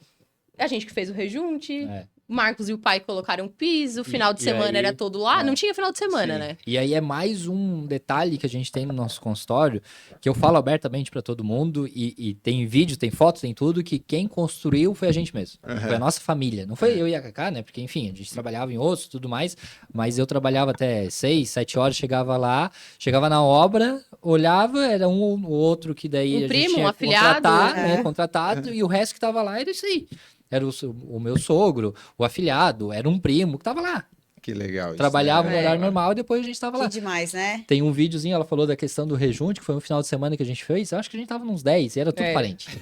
que fez o rejunte, É. Marcos e o pai colocaram o piso, o final de e semana aí- era todo lá, é. não tinha final de semana, Sim. né? E aí é mais um detalhe que a gente tem no nosso consultório, que eu falo abertamente pra todo mundo, e tem vídeo, tem foto, tem tudo, que quem construiu foi a gente mesmo. Foi a nossa família. Não foi eu e a Cacá, né? Porque, enfim, a gente trabalhava em outros e tudo mais, mas eu trabalhava até 6, 7 horas, chegava lá, chegava na obra, olhava, era um ou outro que daí Um a gente primo, tinha um que afilhado. contratar, né? Contratado, e o resto que tava lá era isso aí. Era o meu sogro, o afilhado, era um primo que tava lá. Que legal isso, Trabalhava né? no horário normal e depois a gente tava Que lá. demais, né? Tem um videozinho, ela falou da questão do rejunte, que foi um final de semana que a gente fez. Eu acho que a gente tava nos 10, e era tudo parente.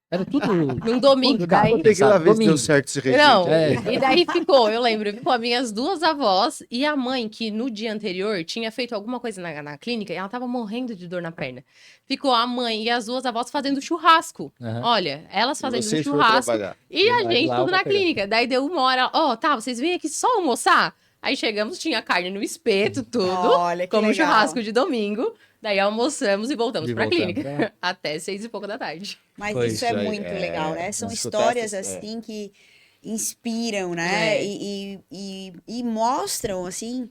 Era tudo... Num domingo, tudo daí... Vou ter que ir lá ver se Domingo. deu certo esse registro. Não, É. e daí ficou, eu lembro, ficou as minhas duas avós e a mãe, que no dia anterior tinha feito alguma coisa na clínica e ela tava morrendo de dor na perna. Ficou a mãe e as duas avós fazendo churrasco. Aham. Olha, elas fazendo um Vocês foram churrasco trabalhar. e a Mas gente lá tudo eu na vou pegar. clínica. Daí deu uma hora, tá, vocês vêm aqui só almoçar? Aí chegamos, tinha carne no espeto, tudo, Olha, que como legal. churrasco de domingo. Daí almoçamos e voltamos E pra voltamos, clínica. Até 6:30 da tarde. Mas Foi isso é isso aí, muito legal, né? São escutar histórias essas- assim que inspiram, né? É. E mostram, assim,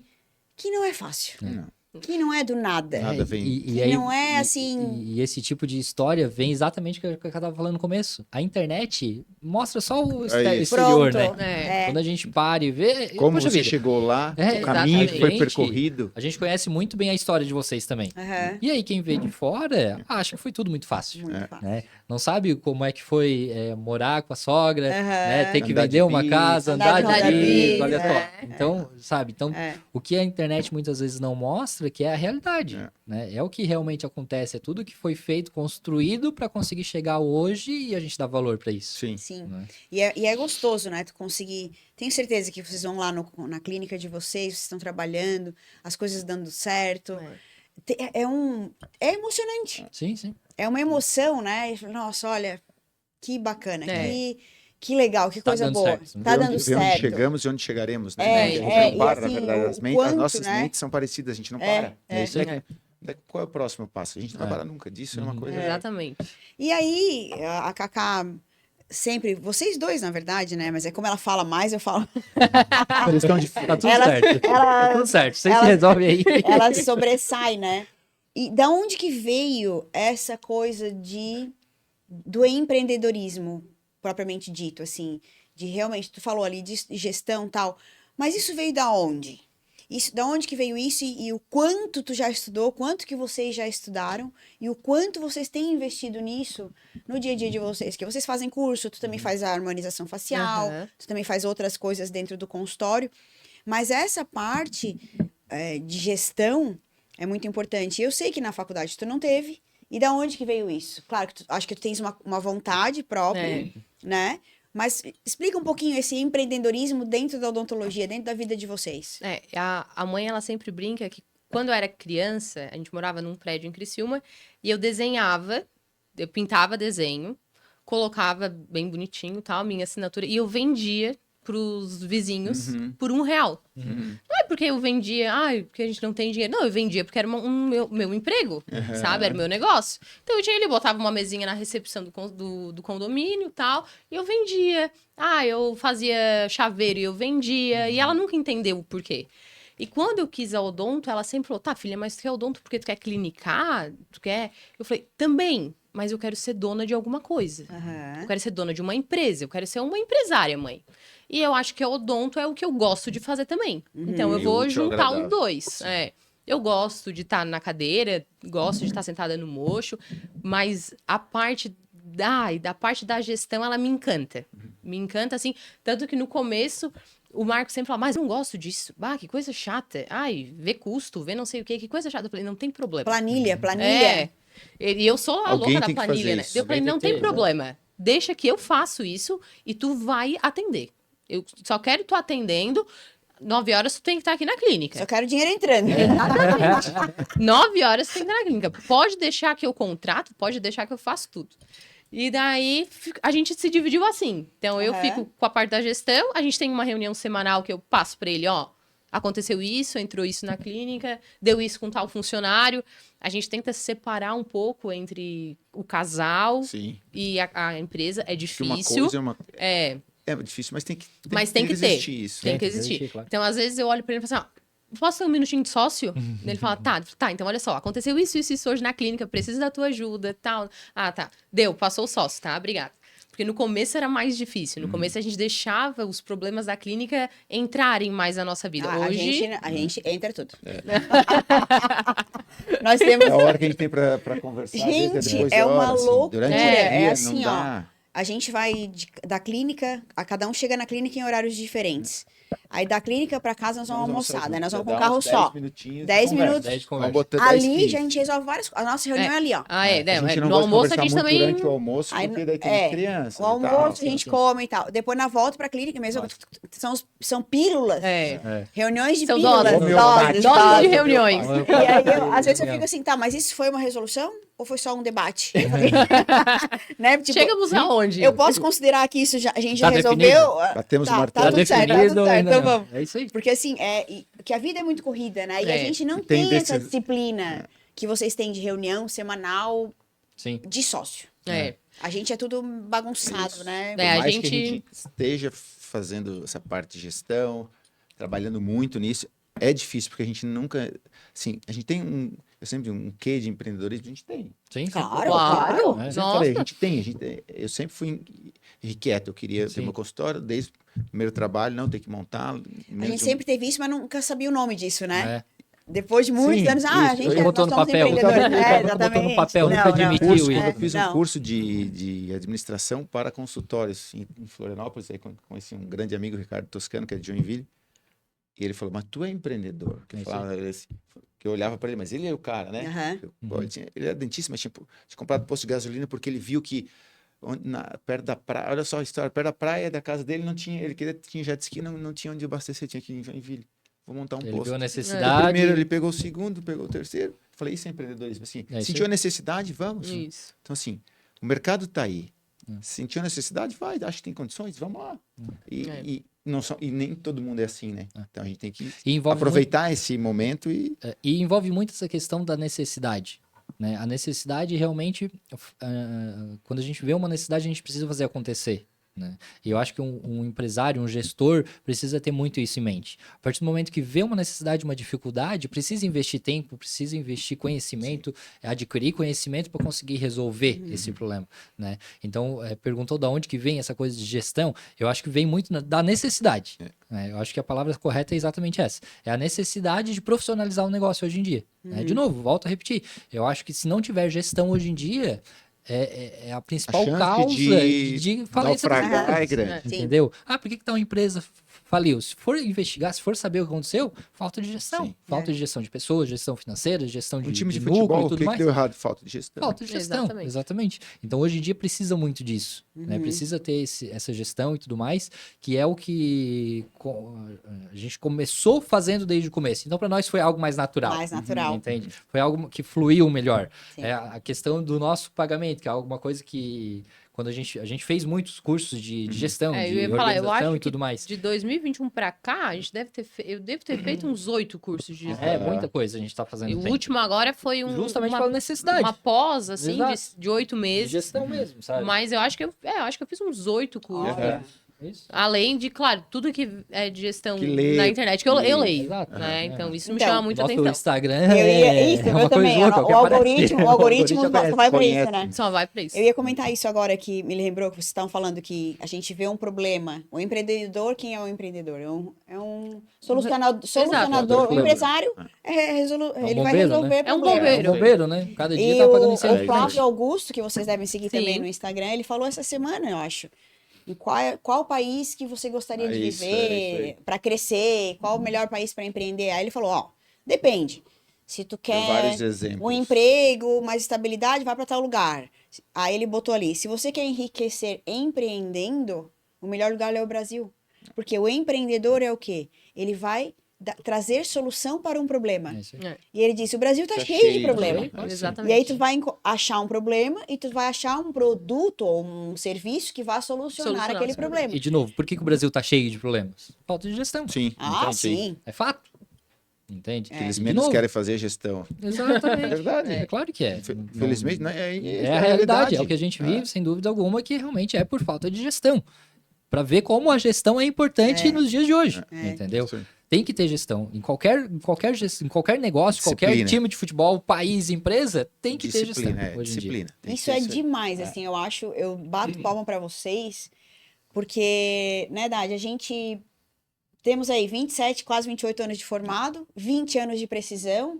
que não é fácil. Não. Que não é do nada. Nada vem. Que aí- não é assim- E esse tipo de história vem exatamente o que eu tava falando no começo. A internet mostra só o exterior, Pronto. né? É. Quando a gente para e vê... Como poxa você vida, chegou lá, É, o caminho que foi exatamente. percorrido. a gente conhece muito bem a história de vocês também. Aham. E aí, quem vê de fora, acha que foi tudo muito fácil. Muito fácil. Né? Não sabe como é que foi morar com a sogra, Aham. né? Ter que Andar vender de uma bis. casa, Andar andar de de bis, bis, olha é. só. Então, sabe? Então, É. o que a internet muitas vezes não mostra, que é a realidade. Né? É o que realmente acontece, é tudo que foi feito, construído para conseguir chegar hoje e a gente dá valor para isso. Sim. Sim. Né? E é gostoso, né? Tu conseguir. Tenho certeza que vocês vão lá na clínica de vocês estão trabalhando, as coisas dando certo. É emocionante. Sim, sim. É uma emoção, né? E fala, nossa, olha, que bacana, É. que legal, que Tá coisa dando boa. certo, né? Tá Ver dando onde, ver onde certo. chegamos e onde chegaremos, né? É, A gente é, não e para, assim, na verdade. o As quanto, nossas né? mentes são parecidas, a gente não É, para. é. Isso aí. Qual é o próximo passo? A gente não vai parar nunca. Disso é uma coisa. Exatamente. E aí, a Cacá sempre, vocês dois, na verdade, né? Mas é como ela fala mais, eu falo. Eles estão Tá tudo Ela- certo. Tá tudo certo. Vocês ela- se resolvem aí. Ela sobressai, né? E da onde que veio essa coisa do empreendedorismo, propriamente dito, assim, de realmente, tu falou ali de gestão e tal, mas isso veio da onde? Da onde que veio isso e o quanto tu já estudou, quanto que vocês já estudaram e o quanto vocês têm investido nisso no dia a dia de vocês? Que vocês fazem curso, tu também faz a harmonização facial, Aham. tu também faz outras coisas dentro do consultório, mas essa parte de gestão é muito importante. Eu sei que na faculdade tu não teve, e da onde que veio isso? Claro que acho que tu tens uma vontade própria, né? Mas explica um pouquinho esse empreendedorismo dentro da odontologia, dentro da vida de vocês. A mãe, ela sempre brinca que quando eu era criança, a gente morava num prédio em Criciúma, e eu pintava desenho, colocava bem bonitinho, tal, minha assinatura, e eu vendia pros vizinhos por R$1. Não é porque eu vendia, porque a gente não tem dinheiro. Não, eu vendia porque era meu emprego, sabe? Era o meu negócio. Então, ele botava uma mesinha na recepção do condomínio e tal, e eu vendia. Eu fazia chaveiro e eu vendia, e ela nunca entendeu o porquê. E quando eu quis a odonto, ela sempre falou, tá, filha, mas tu quer odonto porque tu quer clinicar? Tu quer? Eu falei, também, mas eu quero ser dona de alguma coisa. Eu quero ser dona de uma empresa, eu quero ser uma empresária, mãe. E eu acho que a odonto é o que eu gosto de fazer também. Então, eu E vou útil, juntar os agradável. dois. Eu gosto de estar na cadeira, gosto de estar sentada no mocho, mas a parte da parte da gestão, ela me encanta. Me encanta, assim, tanto que no começo, o Marco sempre fala, mas eu não gosto disso. Que coisa chata. Vê custo, vê não sei o quê, que coisa chata. Eu falei, não tem problema. Planilha. E eu sou a Alguém louca da tem que planilha, fazer né? isso. Eu falei, Alguém não tem tem que ter, problema. Deixa que eu faço isso e tu vai atender. Eu só quero tu atendendo. 9 horas tu tem que estar aqui na clínica. Só quero dinheiro entrando. 9 horas tu tem que estar na clínica. Pode deixar que eu contrato, pode deixar que eu faço tudo. E daí a gente se dividiu assim. Então eu fico com a parte da gestão, a gente tem uma reunião semanal que eu passo para ele, aconteceu isso, entrou isso na clínica, deu isso com tal funcionário. A gente tenta separar um pouco entre o casal Sim. e a empresa. É Que difícil. uma coisa é uma. É, É difícil, mas tem que ter. existir isso. Tem né? que existir. existir, claro. Então, às vezes, eu olho pra ele e falo assim, posso ter um minutinho de sócio? Ele fala, tá, então olha só, aconteceu isso hoje na clínica, preciso da tua ajuda, tal. Tá, deu, passou o sócio, tá, obrigada. Porque no começo era mais difícil, no começo a gente deixava os problemas da clínica entrarem mais na nossa vida. Hoje... A gente entra tudo. Nós temos... É a hora que a gente tem pra conversar. às vezes Gente, depois é da hora, uma assim. loucura. Durante o É dia, assim, não dá. A gente vai da clínica, cada um chega na clínica em horários diferentes. Aí da clínica para casa nós vamos almoçar, né? Nós vamos com um Dá carro uns só. 10 minutinhos 10 de conversa. minutos. 10 de Vamos conversa. botando 10, Ali 15. já a gente resolve várias coisas. A nossa reunião é ali, ó. Ah, é, né? A gente não No gosta de almoço a conversar gente muito também. durante o almoço, Aí, porque daí tem criança. o almoço a gente come e tal. Depois na volta pra clínica mesmo, são pílulas. Reuniões de São pílulas. doses. Doses de reuniões. E aí, às vezes eu fico assim, tá, mas isso foi uma resolução ou foi só um debate? Né? Tipo, Chegamos aonde? eu posso considerar que isso a gente já Tá resolveu? Batemos o Tá martelo. tudo certo, tá tudo certo. ainda Então não. vamos. É isso aí. Porque assim, que a vida é muito corrida, né? E a É. gente não Tem tem essa desses- disciplina que vocês têm de reunião semanal Sim. de sócio. É. A gente é tudo bagunçado, né? É, Por a mais gente- que a gente esteja fazendo essa parte de gestão, trabalhando muito nisso, é difícil, porque a gente nunca... Assim, a gente tem eu sempre digo, um quê de empreendedorismo, a gente tem. Sim, sim. Claro, Claro. claro. É. Eu sempre falei, a gente tem. Eu sempre fui inquieto, eu queria ter Sim. meu consultório, desde o primeiro trabalho, não, tem que montar. A gente sempre teve isso, mas nunca sabia o nome disso, né? É. Depois de muitos Sim, anos, isso. a gente Ele nós botou no somos papel. empreendedores. Botou Exatamente. no papel, nunca admitiu Curso, isso. quando eu fiz Não. um curso de administração para consultórios em Florianópolis, aí conheci um grande amigo, Ricardo Toscano, que é de Joinville, e ele falou, mas tu é empreendedor. Que eu, É isso falava, que eu olhava para ele, mas ele é o cara, né? Aham. Pô, ele era dentista, mas tinha comprado posto de gasolina porque ele viu que perto da praia, olha só a história, perto da praia da casa dele não tinha, ele tinha jet ski, não tinha onde abastecer, tinha que ir em Joinville. Vou montar um Ele posto. viu a O necessidade. primeiro ele pegou o segundo, pegou o terceiro. Falei, isso é empreendedorismo. Assim, É isso sentiu aí. a necessidade, vamos. Isso. Então, assim, o mercado está aí. Sentiu a necessidade, vai, acho que tem condições, vamos lá. E nem todo mundo é assim, né? Então a gente tem que E envolve aproveitar esse momento e. E envolve muito essa questão da necessidade. Né? A necessidade realmente, quando a gente vê uma necessidade, a gente precisa fazer acontecer. Né? E eu acho que um empresário, um gestor, precisa ter muito isso em mente. A partir do momento que vê uma necessidade, uma dificuldade, precisa investir tempo, precisa investir conhecimento, adquirir conhecimento para conseguir resolver esse problema. Né? Então, perguntou de onde que vem essa coisa de gestão, eu acho que vem muito da necessidade. Né? Eu acho que a palavra correta é exatamente essa. É a necessidade de profissionalizar o negócio hoje em dia. Né? De novo, volto a repetir. Eu acho que se não tiver gestão hoje em dia, é a principal A chance causa de falência. naufragar é grande. Sim. Entendeu? Ah, por que tal empresa faliu? Se for investigar, se for saber o que aconteceu, falta de gestão. Sim. Falta de gestão de pessoas, gestão financeira, gestão Um time de núcleo futebol, e o tudo que mais. deu errado? Falta de gestão. Falta de gestão, Exatamente. exatamente. Então, hoje em dia, precisa muito disso. Né? Precisa ter essa gestão e tudo mais, que é o que a gente começou fazendo desde o começo. Então, para nós, foi algo mais natural. Mais natural. Entende? Foi algo que fluiu melhor. Sim. É a questão do nosso pagamento, que é alguma coisa que... Quando a gente fez muitos cursos de gestão, É, eu de ia falar, eu organização acho e tudo mais. De 2021 pra cá, a gente eu devo ter feito uns 8 cursos de gestão. É, muita coisa a gente tá fazendo. E o tem. último agora foi Justamente uma, pela necessidade. uma pós, assim, Exato. de 8 De meses. gestão mesmo, sabe? Mas eu acho que eu fiz uns 8 cursos. Olha. Isso. Além de, claro, tudo que é de gestão Que lê, na internet que eu leio. Exato. Né? Então, isso me Então, chama muita Nosso atenção. Instagram Isso, é uma eu coisa também. louca. O algoritmo só vai pra Conhece. isso, né? Só vai pra isso. Eu ia comentar isso agora que me lembrou que vocês estavam falando que a gente vê um problema. O empreendedor, quem é o empreendedor? É um solucionador. O empresário ele vai bombeiro, resolver né? É um problemas. bombeiro. É um bombeiro, né? Cada dia E tá apagando o incêndio. Flávio Augusto, que vocês devem seguir Sim. também no Instagram, ele falou essa semana, eu acho. Em qual país que você gostaria de Isso viver para crescer? Qual o melhor país para empreender? Aí ele falou, ó, depende. Se tu Tem quer vários exemplos. um emprego, mais estabilidade, vai para tal lugar. Aí ele botou ali, se você quer enriquecer empreendendo, o melhor lugar é o Brasil. Porque o empreendedor é o quê? Ele vai trazer solução para um problema. É isso aí. É, E ele disse, o Brasil tá Tá cheio cheio de de problema. problema. exatamente. E aí tu vai achar um problema e tu vai achar um produto ou um serviço que vá solucionar aquele esse problema. E, de novo, por que o Brasil tá cheio de problemas? Falta de gestão. Sim. Ah, então, sim. É fato. Entende? Eles De menos novo. querem fazer gestão. Exatamente. É verdade. É claro que é. Felizmente, não É a realidade, é o que a gente vive, sem dúvida alguma, que realmente é por falta de gestão. Para ver como a gestão é importante nos dias de hoje, entendeu? Sim. Tem que ter gestão. Em qualquer negócio, qualquer Disciplina. time de futebol, país, empresa, tem que ter gestão Disciplina, hoje em dia. disciplina. Tem que Isso ter é demais, assim, eu acho, eu bato palma para vocês, porque, né, Dade, a gente temos aí 27, quase 28 anos de formado, 20 anos de precisão,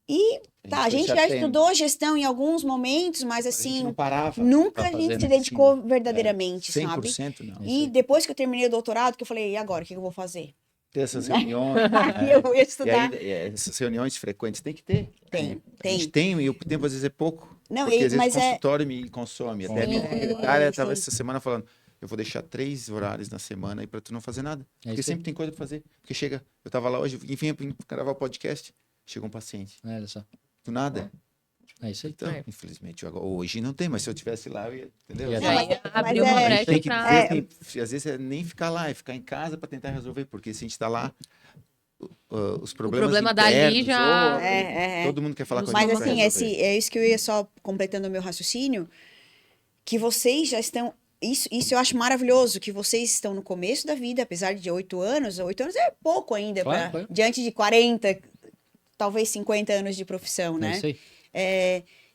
E tá, a gente já atento. estudou gestão em alguns momentos, mas A gente assim, não parava. nunca pra a gente fazer, se né? dedicou verdadeiramente, sabe? 100% não. E depois que eu terminei o doutorado, que eu falei, e agora, o que eu vou fazer? Ter essas reuniões. Aí eu ia E estudar. aí, essas reuniões frequentes tem que ter. Tem, A gente tem. tem, e o tempo às vezes é pouco. Não, Porque às vezes mas o consultório me consome. Até a minha Sim, secretária estava sim. essa semana falando, eu vou deixar 3 horários na semana aí para tu não fazer nada. Porque isso aí. sempre tem coisa para fazer. Porque chega, eu estava lá hoje, enfim, para gravar o podcast, chega um paciente. Olha só. Do nada. É isso aí. Então, infelizmente, hoje não tem, mas se eu tivesse lá, eu ia, entendeu? Ia Já mas- ia mas abrir uma é- A gente brecha tem que pra... ver, às vezes é nem ficar lá, é ficar em casa para tentar resolver, porque se a gente está lá, os problemas problema dali internos, já- todo mundo quer falar com a Mas gente pra assim, resolver. é isso que eu ia só completando o meu raciocínio, que vocês já estão. Isso eu acho maravilhoso, que vocês estão no começo da vida, apesar de 8 anos é pouco ainda, Claro, claro. diante de 40, talvez 50 anos de profissão, É né? isso aí.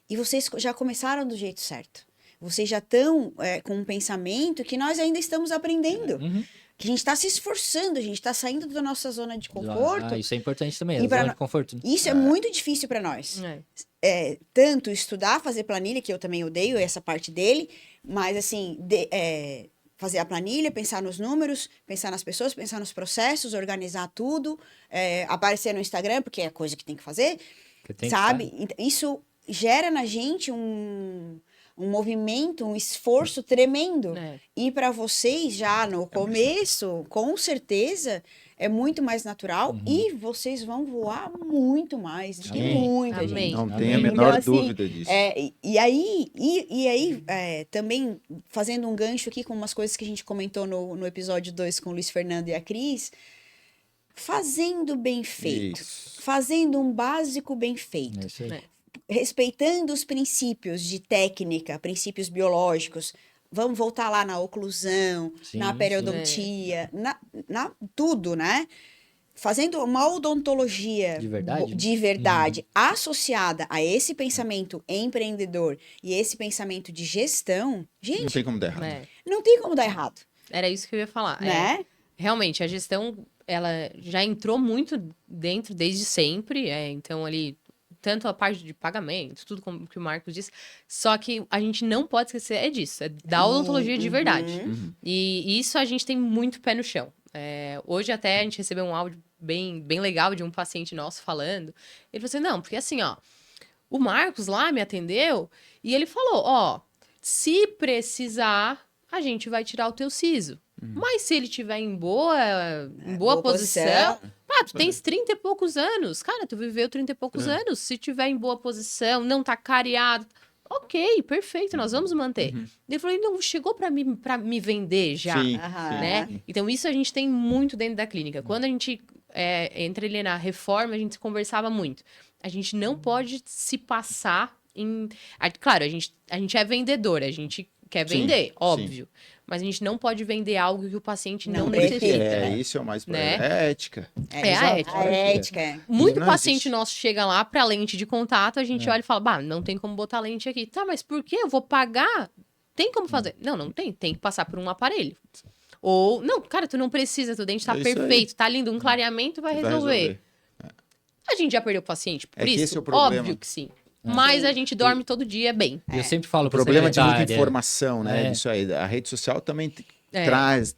E vocês já começaram do jeito certo. Vocês já estão com um pensamento que nós ainda estamos aprendendo. Uhum. Que a gente está se esforçando, a gente está saindo da nossa zona de conforto. Isso é importante também, E a pra zona no- de conforto. Né? Isso é muito difícil para nós. Tanto estudar, fazer planilha, que eu também odeio essa parte dele, mas assim, fazer a planilha, pensar nos números, pensar nas pessoas, pensar nos processos, organizar tudo, aparecer no Instagram, porque é a coisa que tem que fazer, Que tem que sabe? Então, isso gera na gente um movimento, um esforço tremendo. É. E para vocês, já no começo, com certeza, é muito mais natural e vocês vão voar muito mais do que Amém. muita Amém. gente. Não Amém. tem a menor Então, assim, dúvida disso. E aí também fazendo um gancho aqui com umas coisas que a gente comentou no episódio 2 com o Luiz Fernando e a Cris, fazendo bem feito, Isso. fazendo um básico bem feito, É isso aí. É. respeitando os princípios de técnica, princípios biológicos. Vamos voltar lá na oclusão, Sim, na periodontia, na tudo, né? Fazendo uma odontologia De verdade, né? de verdade associada a esse pensamento empreendedor e esse pensamento de gestão, Não gente, tem como dar errado. não tem como dar errado, Era isso que eu ia falar. né? Realmente, a gestão, ela já entrou muito dentro desde sempre. Então, ali, tanto a parte de pagamento, tudo como que o Marcos disse. Só que a gente não pode esquecer disso. É da odontologia de verdade. Uhum. E isso a gente tem muito pé no chão. Hoje até a gente recebeu um áudio bem legal de um paciente nosso falando. Ele falou assim, não, porque assim, ó, o Marcos lá me atendeu e ele falou, ó, se precisar, a gente vai tirar o teu siso. Mas se ele tiver em boa posição, tu tens 30 e poucos anos. Cara, tu viveu 30 e poucos anos. Se tiver em boa posição, não tá cariado, ok, perfeito, nós vamos manter. Ele falou, ele não chegou pra me vender já. Sim, Aham. Né? sim. Então, isso a gente tem muito dentro da clínica. Quando a gente entra ali na reforma, a gente conversava muito. A gente não pode se passar em... Claro, a gente é vendedor, a gente quer Sim, vender, sim. óbvio. Mas a gente não pode vender algo que o paciente não, Não necessita. precisa. Isso é o mais... Né? É ética. É a Exato. ética. A ética. Muito Não paciente existe. nosso chega lá pra lente de contato, a gente olha e fala, bah, não tem como botar lente aqui. Tá, mas por quê? Eu vou pagar? Tem como fazer? Não tem. Tem que passar por um aparelho. Ou, não, cara, tu não precisa, teu dente tá É isso aí. perfeito, tá lindo, um clareamento vai Vai resolver. A gente já perdeu o paciente por É que isso? esse é o problema. Óbvio que sim. Mas a gente dorme todo dia bem. E eu sempre falo O pra problema de muita secretária, informação, né? É. Disso aí. A rede social também É.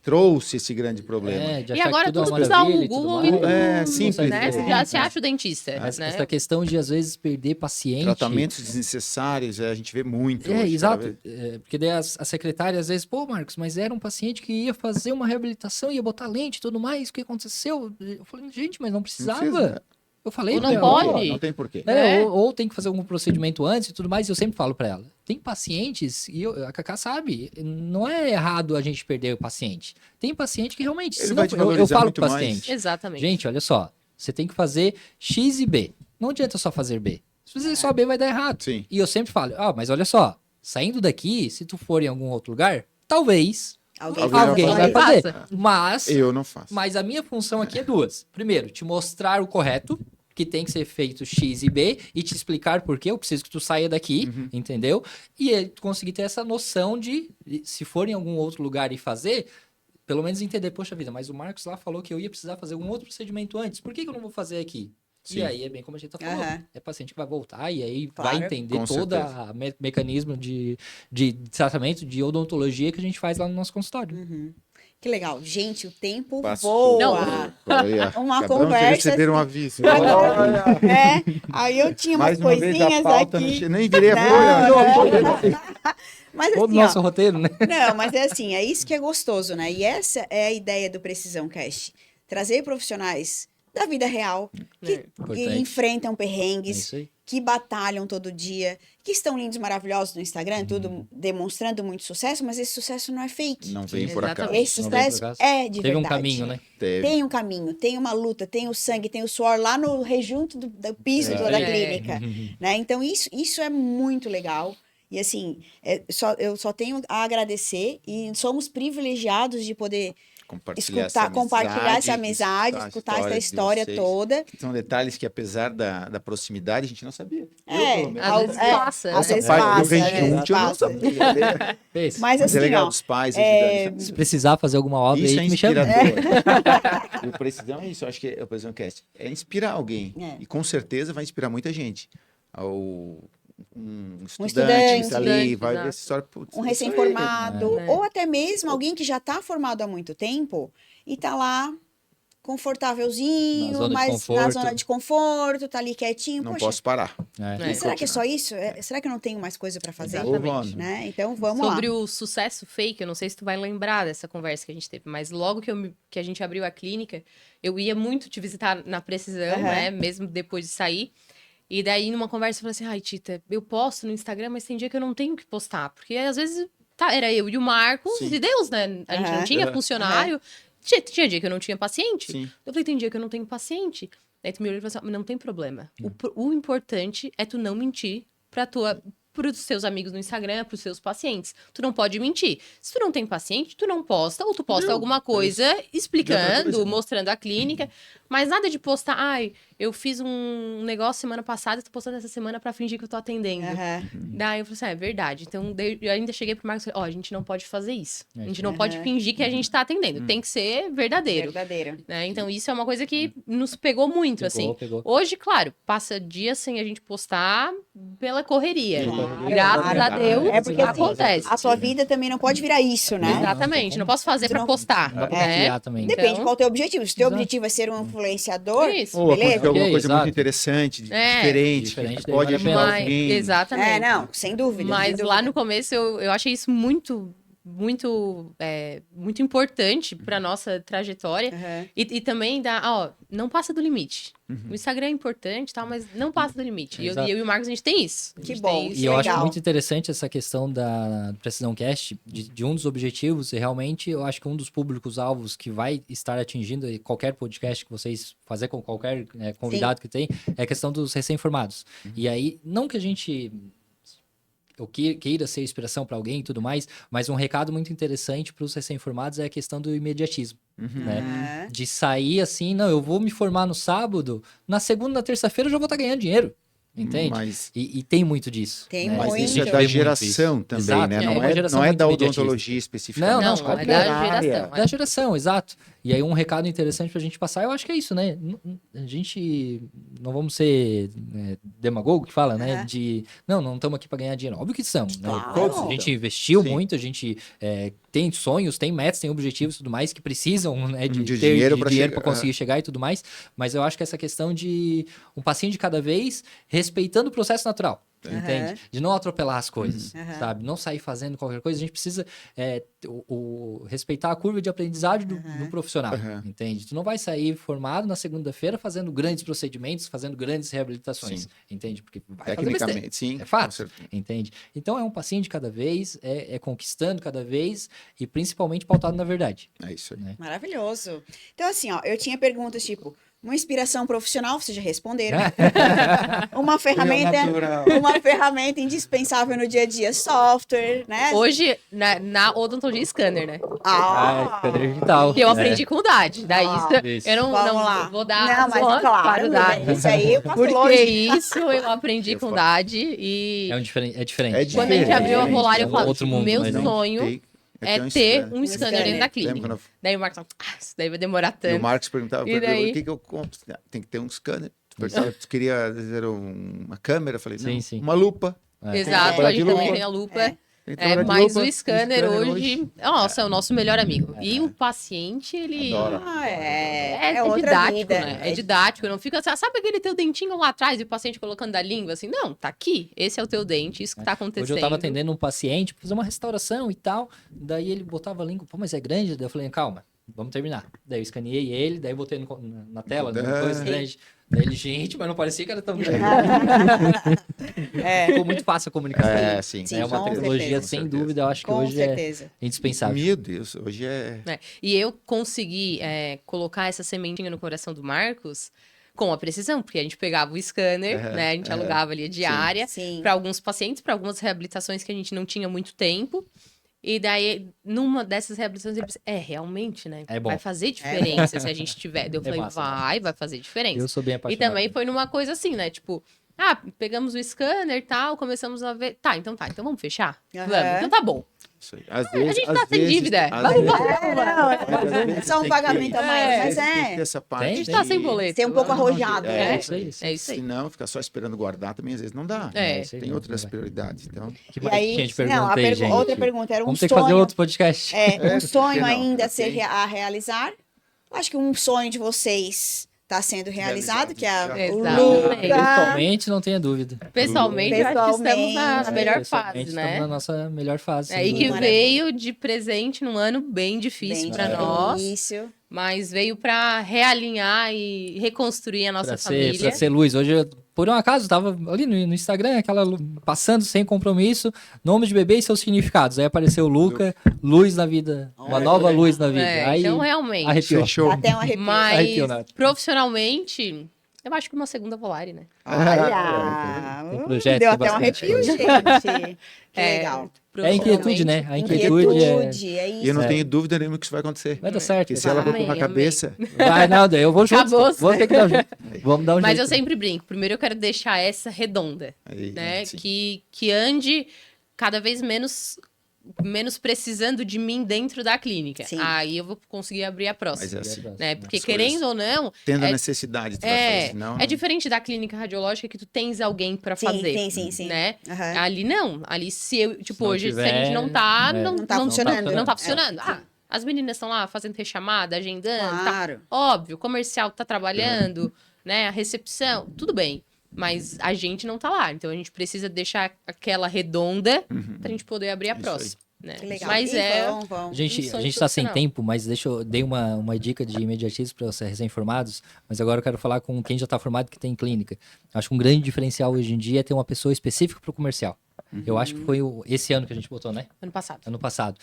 trouxe esse grande problema. de E achar agora que tudo é tudo uma que usar o maravilha e tudo Google e mais. É, simples. né? Você já se acha o dentista, Essa né? questão de, às vezes, perder paciente... Tratamentos desnecessários, a gente vê muito. É, hoje, exato. cada vez. Porque daí a secretária, às vezes, pô, Marcos, mas era um paciente que ia fazer uma reabilitação, ia botar lente e tudo mais, o que aconteceu? Eu falei, gente, mas não Não precisava. precisa. Eu falei Ou pra não ela, pode. Não tem porquê. É. ou tem que fazer algum procedimento antes e tudo mais, e eu sempre falo pra ela. Tem pacientes, e a Cacá sabe, não é errado a gente perder o paciente. Tem paciente que realmente, Ele se vai não, te eu valorizar falo muito pro mais. paciente, Exatamente. gente, olha só, você tem que fazer X e B. Não adianta só fazer B. Se fazer só B vai dar errado. Sim. E eu sempre falo, mas olha só, saindo daqui, se tu for em algum outro lugar, talvez Alguém Alguém alguém vai fazer. fazer. Mas Eu não faço. a minha função aqui é duas. Primeiro, te mostrar o correto, que tem que ser feito X e B, e te explicar por que eu preciso que tu saia daqui, entendeu? E tu conseguir ter essa noção de, se for em algum outro lugar e fazer, pelo menos entender, poxa vida, mas o Marcos lá falou que eu ia precisar fazer algum outro procedimento antes, por que eu não vou fazer aqui? Sim. E aí é bem como a gente tá falando. Aham. É paciente que vai voltar e aí Claro. vai entender Com todo certeza. o mecanismo de tratamento, de odontologia que a gente faz lá no nosso consultório. Que legal. Gente, o tempo Passou. voa. Olha, Uma acabamos de conversa receber um assim. aviso. Aí eu tinha umas Mais uma vez a coisinhas pauta, aqui. nem virei a Não, folha. Mas Todo o assim, nosso ó, roteiro, né? não, mas é assim, é isso que é gostoso, né? E essa é a ideia do Precisão Cast. Trazer profissionais da vida real, que Importante. enfrentam É perrengues, isso aí. que batalham todo dia, que estão lindos, maravilhosos no Instagram, tudo demonstrando muito sucesso, mas esse sucesso não é fake. Não veio por acaso. Exatamente. Esse Não veio por sucesso acaso. é de Teve um verdade. caminho, né? Teve. Tem um caminho, tem uma luta, tem o sangue, tem o suor lá no rejunto do piso É. da É. clínica, né? Então isso é muito legal. E assim, eu só tenho a agradecer e somos privilegiados de poder compartilhar essa amizade, escutar essa história toda. São detalhes que, apesar da proximidade, a gente não sabia. É, pelo menos. Às vezes passa, às né? vezes Pai do passa, rejunte, eu não passa. sabia. Fez. Mas Mas é assim, legal ó, dos pais ajudando. Se precisar fazer alguma obra Isso aí, é me chama. inspirador. E o Precisão é isso, eu acho que o Precisão Cast é inspirar alguém. É. E com certeza vai inspirar muita gente. Um estudante, estudante ali, exato. vai ver essa história. Putz, um é isso aí. recém-formado, É. ou até mesmo alguém que já está formado há muito tempo e tá lá confortávelzinho, Na zona de mas na conforto. zona de conforto, tá ali quietinho. Não Poxa, posso parar. É. e será que é só isso? Será que eu não tenho mais coisa para fazer? Exatamente. Vamos. Né? Então vamos Sobre lá. o sucesso fake, eu não sei se tu vai lembrar dessa conversa que a gente teve, mas logo que a gente abriu a clínica, eu ia muito te visitar na Precisão, Aham. né? Mesmo depois de sair. E daí, numa conversa, eu falei assim, ai, Tita, eu posto no Instagram, mas tem dia que eu não tenho que postar. Porque às vezes era eu e o Marcos Sim. e Deus, né? A gente não Aham. tinha funcionário. Tinha dia que eu não tinha paciente. Sim. Eu falei, tem dia que eu não tenho paciente. Aí tu me olhou e falou assim, não tem problema. O importante é tu não mentir pros seus amigos no Instagram, pros seus pacientes. Tu não pode mentir. Se tu não tem paciente, tu não posta, ou tu posta alguma coisa explicando, coisa. mostrando a clínica, mas nada de postar, ai, eu fiz um negócio semana passada, tô postando essa semana pra fingir que eu tô atendendo. Aham. Daí eu falei assim, é verdade. Então, eu ainda cheguei pro Marcos e falei, ó, a gente não pode fazer isso. A gente não Aham. pode fingir que a gente tá atendendo. Tem que ser verdadeiro. Verdadeiro. Né? Então, isso é uma coisa que nos pegou muito, assim. Pegou. Hoje, claro, passa dias sem a gente postar pela correria. Claro, Graças claro. a Deus, É porque assim, acontece. a sua vida também não pode virar isso, né? Exatamente. Não posso fazer Você pra não- postar. Dá pra né? confiar também. Depende Então- qual é o teu objetivo. Se o teu Exato. objetivo é ser um influenciador, Isso. Ou beleza? aconteceu alguma Ok, coisa exato. muito interessante, É. diferente, Diferente, que daí pode vale a pena. ajudar Mas, alguém. exatamente. É, não, sem dúvida. Mas sem lá dúvida. no começo eu achei isso muito importante pra nossa trajetória. Aham. E também não passa do limite. Uhum. O Instagram é importante, tal, mas não passa do limite. E Exato. eu e o Marcos, a gente tem isso. A Que gente bom. tem isso. E eu Legal. acho muito interessante essa questão da Precisão Cast, de um dos objetivos, e realmente eu acho que um dos públicos-alvos que vai estar atingindo e qualquer podcast que vocês fazer com qualquer convidado que tem, é a questão dos recém-formados. E aí, não que a gente eu queira ser inspiração para alguém e tudo mais, mas um recado muito interessante para os recém-formados é a questão do imediatismo. Né? Aham. De sair assim, não, eu vou me formar no sábado, na segunda, na terça-feira eu já vou estar ganhando dinheiro. Entende? Mas, E tem muito disso. Tem né? muito. mas isso A é gente da vê muito geração isso. também, Exato, né? é Não uma é, geração não é muito da imediatista. odontologia especificamente. Não, Não, qualquer é da área. geração. Da geração, exato. E aí um recado interessante pra gente passar, eu acho que é isso, né? A gente não vamos ser demagogo que fala, né? Aham. De não estamos aqui pra ganhar dinheiro. Óbvio que são, né? Claro. A gente investiu Sim. muito, a gente tem sonhos, tem metas, tem objetivos e tudo mais que precisam, né? De ter dinheiro pra dinheiro chegar. para conseguir chegar e tudo mais. Mas eu acho que essa questão de um passinho de cada vez, respeitando o processo natural. Aham. Entende? De não atropelar as coisas, Aham. sabe? Não sair fazendo qualquer coisa. A gente precisa respeitar a curva de aprendizagem do profissional, Aham. entende? Tu não vai sair formado na segunda-feira fazendo grandes procedimentos, fazendo grandes reabilitações, Sim. entende? Porque vai fazer besteira, Tecnicamente, sim. é fato, com certeza. entende? Então é um passinho de cada vez, é conquistando cada vez e principalmente pautado na verdade. É isso aí. Né? Maravilhoso. Então, assim, ó, eu tinha perguntas tipo, uma inspiração profissional, vocês já responderam. uma ferramenta indispensável no dia a dia, software, né? Hoje, na odontologia scanner, né? Scanner digital. Que eu né? aprendi com o DAD. Daí Isso. eu não Vamos lá. vou dar Não, mas voz para claro, o DAD. isso aí eu passo Porque longe. isso eu aprendi com o DAD e É diferente. É quando a gente diferente, abriu a Volar, eu é um falo, outro mundo, meu mas não sonho é um ter scanner. um scanner dentro da clínica. Lembra quando Daí o Marcos falou, isso daí vai demorar o tanto. Marcos perguntava E pra mim, daí? o que eu compro? Tem que ter um scanner. Tu queria dizer uma câmera, eu falei, não, Sim. uma lupa. Exato, É. a gente também lupa. tem a lupa. Tem que trabalhar de Mas lupa. o scanner hoje, nossa, é o nosso melhor amigo. E o paciente, ele Adora. é outra didático, vida. né? É didático, não fica assim, sabe aquele teu dentinho lá atrás e o paciente colocando da língua assim? Não, tá aqui, esse é o teu dente, isso que tá acontecendo. Hoje eu tava atendendo um paciente pra fazer uma restauração e tal, daí ele botava a língua, pô, mas é grande? Daí eu falei, calma, vamos terminar. Daí eu escaneei ele, daí eu botei na tela, numa coisa grande. Daí ele, gente, mas não parecia que era tão grande. Ficou muito fácil a comunicação. Sim. Sim, É uma com tecnologia, certeza. sem dúvida, eu acho que Com hoje certeza. é indispensável. Meu Deus, hoje é... E eu consegui colocar essa sementinha no coração do Marcos com a precisão, porque a gente pegava o scanner, né? A gente alugava ali a diária Sim. para alguns pacientes, para algumas reabilitações que a gente não tinha muito tempo. E daí, numa dessas reabilitações, ele disse, realmente, né? É bom. Vai fazer diferença se a gente tiver. Daí eu falei, massa, vai fazer diferença. Eu sou bem E apaixonado. também foi numa coisa assim, né? Tipo, pegamos o scanner e tal, começamos a ver. Tá, então vamos fechar? Aham. Vamos, então tá bom. Isso aí. Às vezes, a gente às tá sem vezes- dívida. às Vamos, vezes- É só um pagamento a mais, mas Tem essa parte. A gente tá sem boleto. Ser um pouco Vamos. arrojado, É, né? É isso aí. Se não, ficar só esperando guardar também às vezes não dá. É. Isso aí Tem não, outras não vai. prioridades. Então, Que E mais aí, que a gente não, perguntei, gente? outra pergunta, era um Vamos ter que fazer sonho. outro podcast. Um sonho Não, ainda a tem. ser a realizar. Acho que um sonho de vocês está sendo realizado, que é o Exatamente. Luca. Pessoalmente, não tenha dúvida. Pessoalmente, eu acho que estamos na melhor Pessoalmente, fase, estamos né? na nossa melhor fase. sem E que dúvida. Maravilha. veio de presente num ano bem difícil Bem para nós, difícil. mas veio para realinhar e reconstruir a nossa Pra família. ser luz. Hoje, por um acaso, tava ali no Instagram, passando sem compromisso, nome de bebê e seus significados. Aí apareceu o Luca, luz na vida, uma Olha. nova luz na vida. Aí Então, realmente. arrepiou. fechou. Até um arrepio. Mas Arrepiou nada. profissionalmente, eu acho que uma segunda Volare, né? Olha, Tem projeto, deu tem até um bastante arrepio, gente. Que É, legal. É a inquietude, né? A inquietude Inquietude, é E eu isso. não tenho dúvida nenhuma que isso vai acontecer. vai dar certo. Porque se ela botou na Amém, cabeça, Vai, não, daí eu vou junto. Acabou, Vou ter que dar junto. Vamos dar um Mas jeito. eu sempre brinco. Primeiro eu quero deixar essa redonda, aí, né? sim. Que ande cada vez menos precisando de mim dentro da clínica. Sim. Aí eu vou conseguir abrir a próxima. Mas é assim. Né? Porque As querendo coisas ou não, Tendo a é- necessidade, tu vai fazer, senão... é diferente da clínica radiológica que tu tens alguém pra Sim, fazer, sim. né? Aham. Ali não, ali se eu, tipo, Se não hoje se a tiver, gente não tá, Não tá funcionando. não tá É. funcionando. As meninas estão lá fazendo rechamada, agendando, tá Claro. óbvio, o comercial tá trabalhando, né? A recepção, tudo bem. Mas a gente não tá lá. Então a gente precisa deixar aquela redonda pra gente poder abrir a Isso próxima. Né? Que legal. Mas E vão. Gente, um sonho a gente tá sem profissional. tempo, mas dei uma dica de imediatismo para vocês recém-formados, mas agora eu quero falar com quem já está formado que tem clínica. Acho que um grande diferencial hoje em dia é ter uma pessoa específica para o comercial. Eu acho que foi esse ano que a gente botou, né? Ano passado. Ano passado.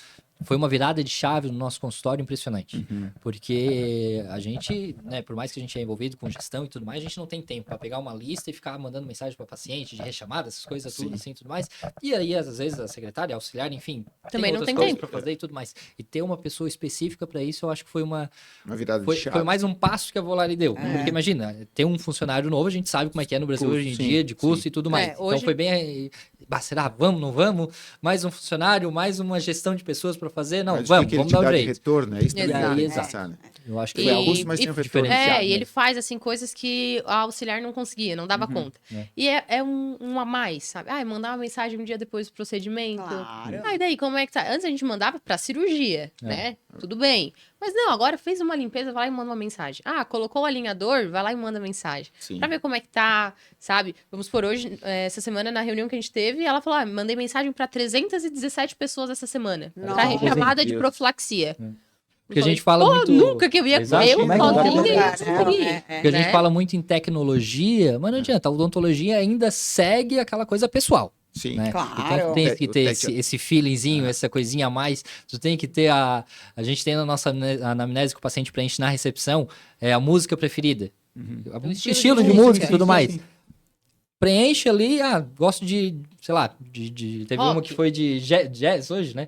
Foi uma virada de chave no nosso consultório impressionante. Porque a gente, né, por mais que a gente é envolvido com gestão e tudo mais, a gente não tem tempo para pegar uma lista e ficar mandando mensagem para paciente, de rechamada, essas coisas tudo assim e tudo mais. E aí, às vezes, a secretária, a auxiliar, enfim, Também não outras tem coisas tempo. para fazer e tudo mais. E ter uma pessoa específica para isso, eu acho que foi Uma virada foi, de chave. foi mais um passo que a Volare deu. Porque imagina, ter um funcionário novo, a gente sabe como é que é no Brasil Custo, hoje em sim, dia, de custo sim. e tudo mais. É, Então hoje- foi bem. Será? Vamos, não vamos? Mais um funcionário, mais uma gestão de pessoas para fazer? Não, Mas o vamos, que ele vamos te dar um dá de jeito. retorno, é isso também Exato. que tem que Exato. pensar, né? Eu acho que Foi foi a custo, mas tem um retorno. diferenciado, E né? ele faz, assim, coisas que a auxiliar não conseguia, não dava conta. É. E é um a mais, sabe? Mandar uma mensagem um dia depois do procedimento. Claro. E daí, como é que tá? Antes a gente mandava pra cirurgia, né? Tudo bem. Mas não, agora fez uma limpeza, vai lá e manda uma mensagem. Colocou o alinhador, vai lá e manda mensagem. Sim. Pra ver como é que tá, sabe? Vamos por hoje, essa semana, na reunião que a gente teve, ela falou, mandei mensagem pra 317 pessoas essa semana. Nossa. Pra chamada de Deus. profilaxia. Porque a gente fala muito. Nunca que eu ia Exato. eu Como é que não dá sozinha pra ia fazer? conseguir. Porque a gente né? fala muito em tecnologia, mas não adianta. A odontologia ainda segue aquela coisa pessoal. Sim. Né? Claro. Então, tu tem que ter O esse feelingzinho, essa coisinha a mais. Tu tem que ter a gente tem na nossa anamnese que o paciente preenche na recepção, a música preferida. O estilo estilo de de música música. e tudo mais. preenche ali, gosto de, sei lá, teve Rock. uma que foi de jazz hoje, né?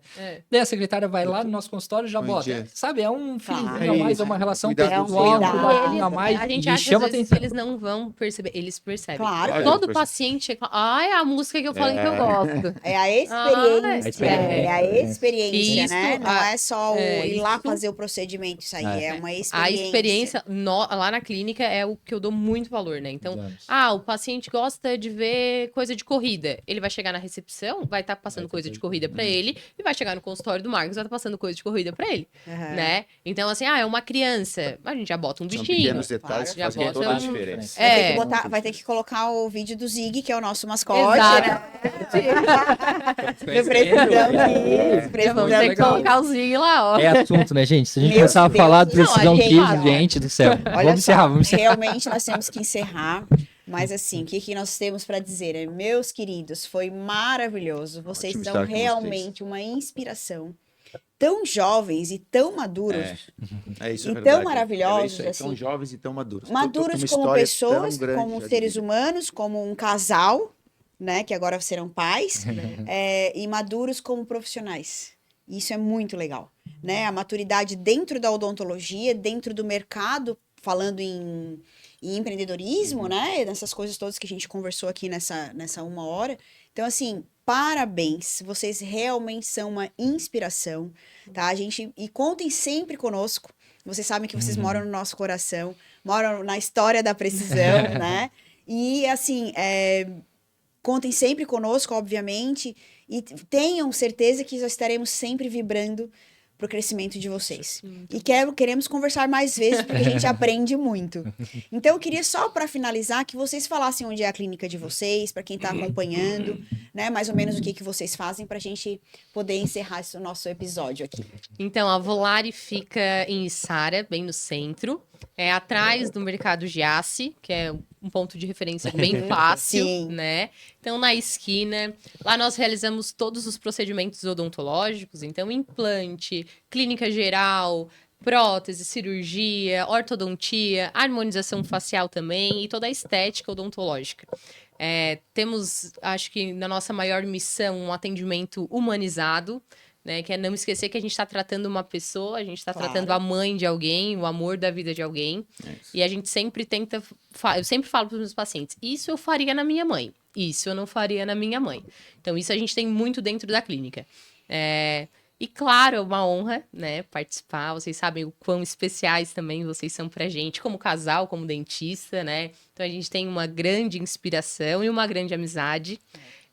Daí a secretária vai lá no nosso consultório e já Põe bota. jazz. Sabe, é um Claro. feeling a mais, é uma relação Cuidado pessoal, com um o cuidado. cuidadinho a mais, A gente e acha chama às vezes atenção. que eles não vão perceber. Eles percebem. Claro. Olha, Todo depois- paciente... Ai, a música que eu falei que eu gosto. É a experiência, é a experiência, Isso, né? Não é só ir lá isso- fazer o procedimento, isso aí é uma experiência. A experiência lá na clínica é o que eu dou muito valor, né? Então, Exato. o paciente gosta de ver coisa de corrida. Ele vai chegar na recepção, vai estar passando coisa de corrida pra ele, e vai chegar no consultório do Marcos, vai estar passando coisa de corrida pra ele, Aham. né? Então, assim, é uma criança, a gente já bota um São bichinho. pequenos detalhes que Já fazem bota toda a um- diferença. Vai ter que colocar o vídeo do Zig, que é o nosso mascote, Exato. né? Do precisão Kids, Já vamos precisão ter que Kids. colocar o Zig lá, ó. É assunto, né, gente? Se a gente Meu começar a Deus. falar do Não, a Precisão gente- Kids, olha, gente do céu. Olha Vamos encerrar, só, vamos encerrar. realmente nós temos que encerrar. Mas assim, o que nós temos para dizer? Meus queridos, foi maravilhoso. Vocês Ótimo são estar com realmente uma inspiração. Tão jovens e tão maduros. É isso, é E verdade. tão maravilhosos, É isso aí, tão assim. jovens e tão maduros. Maduros Uma como história pessoas, tão grande como já de seres vida. humanos, como um casal, né? Que agora serão pais. E maduros como profissionais. Isso é muito legal, né? A maturidade dentro da odontologia, dentro do mercado, falando em empreendedorismo, né? Nessas coisas todas que a gente conversou aqui nessa 1 hora. Então, assim, parabéns. Vocês realmente são uma inspiração, tá? E contem sempre conosco. Vocês sabem que vocês moram no nosso coração, moram na história da precisão, né? E, assim, contem sempre conosco, obviamente, e tenham certeza que nós estaremos sempre vibrando para o crescimento de vocês. E queremos conversar mais vezes, porque a gente aprende muito. Então, eu queria só para finalizar que vocês falassem onde é a clínica de vocês, para quem está acompanhando, né? Mais ou menos o que vocês fazem, para a gente poder encerrar esse nosso episódio aqui. Então, a Volare fica em Içara, bem no centro. É atrás do Mercado Giasse, que é um ponto de referência bem fácil, Sim. né? Então, na esquina, lá nós realizamos todos os procedimentos odontológicos. Então, implante, clínica geral, prótese, cirurgia, ortodontia, harmonização facial também e toda a estética odontológica. Temos, acho que na nossa maior missão, um atendimento humanizado, né, que é não esquecer que a gente está tratando uma pessoa, a gente está Claro. tratando a mãe de alguém, o amor da vida de alguém. isso. E a gente sempre tenta... Eu sempre falo para os meus pacientes, isso eu faria na minha mãe, isso eu não faria na minha mãe. Então, isso a gente tem muito dentro da clínica. E, claro, é uma honra, né, participar. Vocês sabem o quão especiais também vocês são pra gente, como casal, como dentista, né? Então, a gente tem uma grande inspiração e uma grande amizade.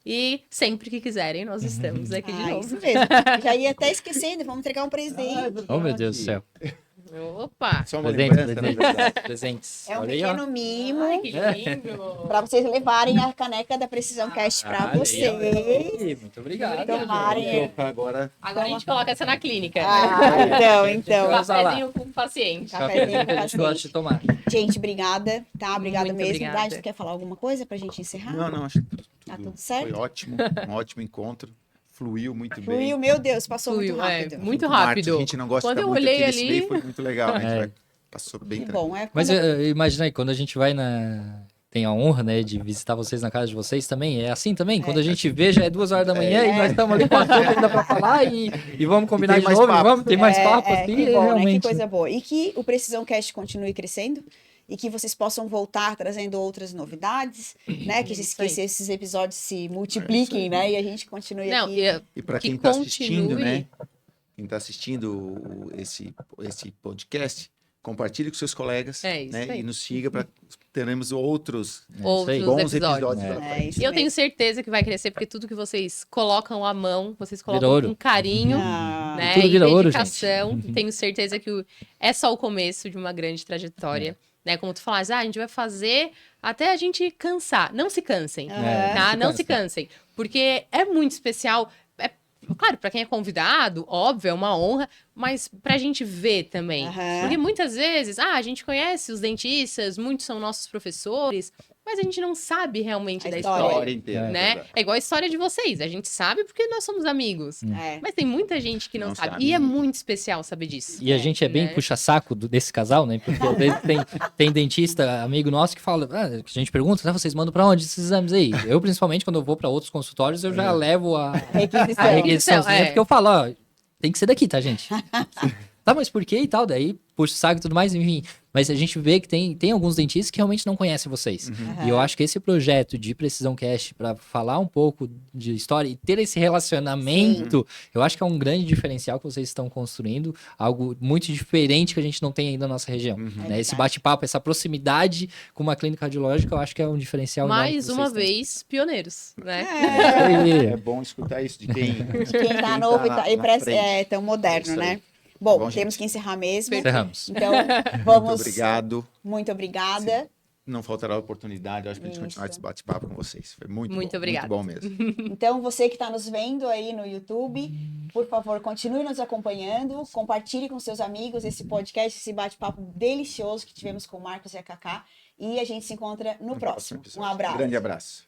E sempre que quiserem, nós estamos aqui de novo. Isso mesmo. Já ia até esquecendo, vamos entregar um presente. Oh, meu Deus do céu. Opa! Só uma Presentes, lembrança, na verdade. presentes. É um Olha aí, ó. pequeno mimo. Ai, que lindo! Para vocês levarem a caneca da Precisão Cast para Olha aí, vocês. ó. Muito obrigado. Tomarem. Vou colocar agora. Agora a gente coloca essa na clínica. Então. Vamos lá. Cafézinho com o paciente. Cafézinho com A gente gosta de paciente. tomar. Gente, obrigada, tá? Obrigada Muito mesmo. obrigada. Dade, tu quer falar alguma coisa pra gente encerrar? Não, acho que Tá tudo certo? foi ótimo. Um ótimo encontro. Fluiu muito bem. Fluiu, meu Deus, passou Fluiu, muito rápido. muito Marcos, rápido. a gente não gosta Quando de eu ficar muito olhei aqui nesse ali- meio, foi muito legal. A gente passou bem Que tranquilo. bom, Mas quando- imagina aí, quando a gente vai tem a honra, né, de visitar vocês na casa de vocês também, é assim também, quando a gente vê já é 2 horas da manhã e nós estamos ali com a tudo ainda pra falar e vamos combinar tem de mais novo, papo. vamos, tem mais papo assim, que bom, né? realmente. Que coisa boa. E que o Precisão Cast continue crescendo e que vocês possam voltar trazendo outras novidades, né? Que Isso aí. esses episódios se multipliquem, né? E a gente continue Não, aqui. E para Que quem está assistindo, continue. né? Quem está assistindo esse podcast, compartilhe com seus colegas, É isso né? aí. E nos siga para teremos outros outros bons episódios. episódios. lá pra É, isso E eu tenho mesmo. certeza que vai crescer, porque tudo que vocês colocam à mão, vocês colocam ouro. com carinho, Ah, né? Tudo E vira ouro, dedicação. Tenho certeza que é só o começo de uma grande trajetória. Né? Como tu falaste, a gente vai fazer até a gente cansar. Não se cansem, É, tá? Não se cansem. Porque é muito especial. Claro, para quem é convidado, óbvio, é uma honra, mas pra gente ver também. Aham. Porque muitas vezes, a gente conhece os dentistas, muitos são nossos professores, mas a gente não sabe realmente A da história. história. inteira. Né? É igual a história de vocês. A gente sabe porque nós somos amigos. Mas tem muita gente que não, Não sabe. sabe. E é muito especial saber disso. E a gente é bem Né? puxa-saco desse casal, né? Porque às vezes tem dentista, amigo nosso, que fala, que a gente pergunta, né, vocês mandam pra onde esses exames aí? Eu, principalmente, quando eu vou pra outros consultórios, eu já levo a requisição, porque eu falo, ó, tem que ser daqui, tá, gente? Tá, mas por quê e tal? Daí puxa o saco e tudo mais, enfim. Mas a gente vê que tem alguns dentistas que realmente não conhecem vocês. E eu acho que esse projeto de Precisão Cast, para falar um pouco de história e ter esse relacionamento, eu acho que é um grande diferencial que vocês estão construindo. Algo muito diferente que a gente não tem ainda na nossa região. Né? Esse bate-papo, essa proximidade com uma clínica radiológica, eu acho que é um diferencial enorme que Mais vocês uma têm. vez, pioneiros, né? É bom escutar isso de quem Tá novo e na parece frente. tão moderno, Isso aí. né? Bom, Bom, temos gente. que encerrar mesmo. Encerramos. Então, Muito vamos... obrigado. Muito obrigada. Não faltará oportunidade, acho, pra gente continuar esse bate-papo com vocês. Foi muito bom. Obrigada. Muito bom mesmo. Então, você que está nos vendo aí no YouTube, por favor, continue nos acompanhando, compartilhe com seus amigos esse podcast, esse bate-papo delicioso que tivemos com o Marcos e a Cacá. E a gente se encontra no próximo. Um episódio. abraço. Grande abraço.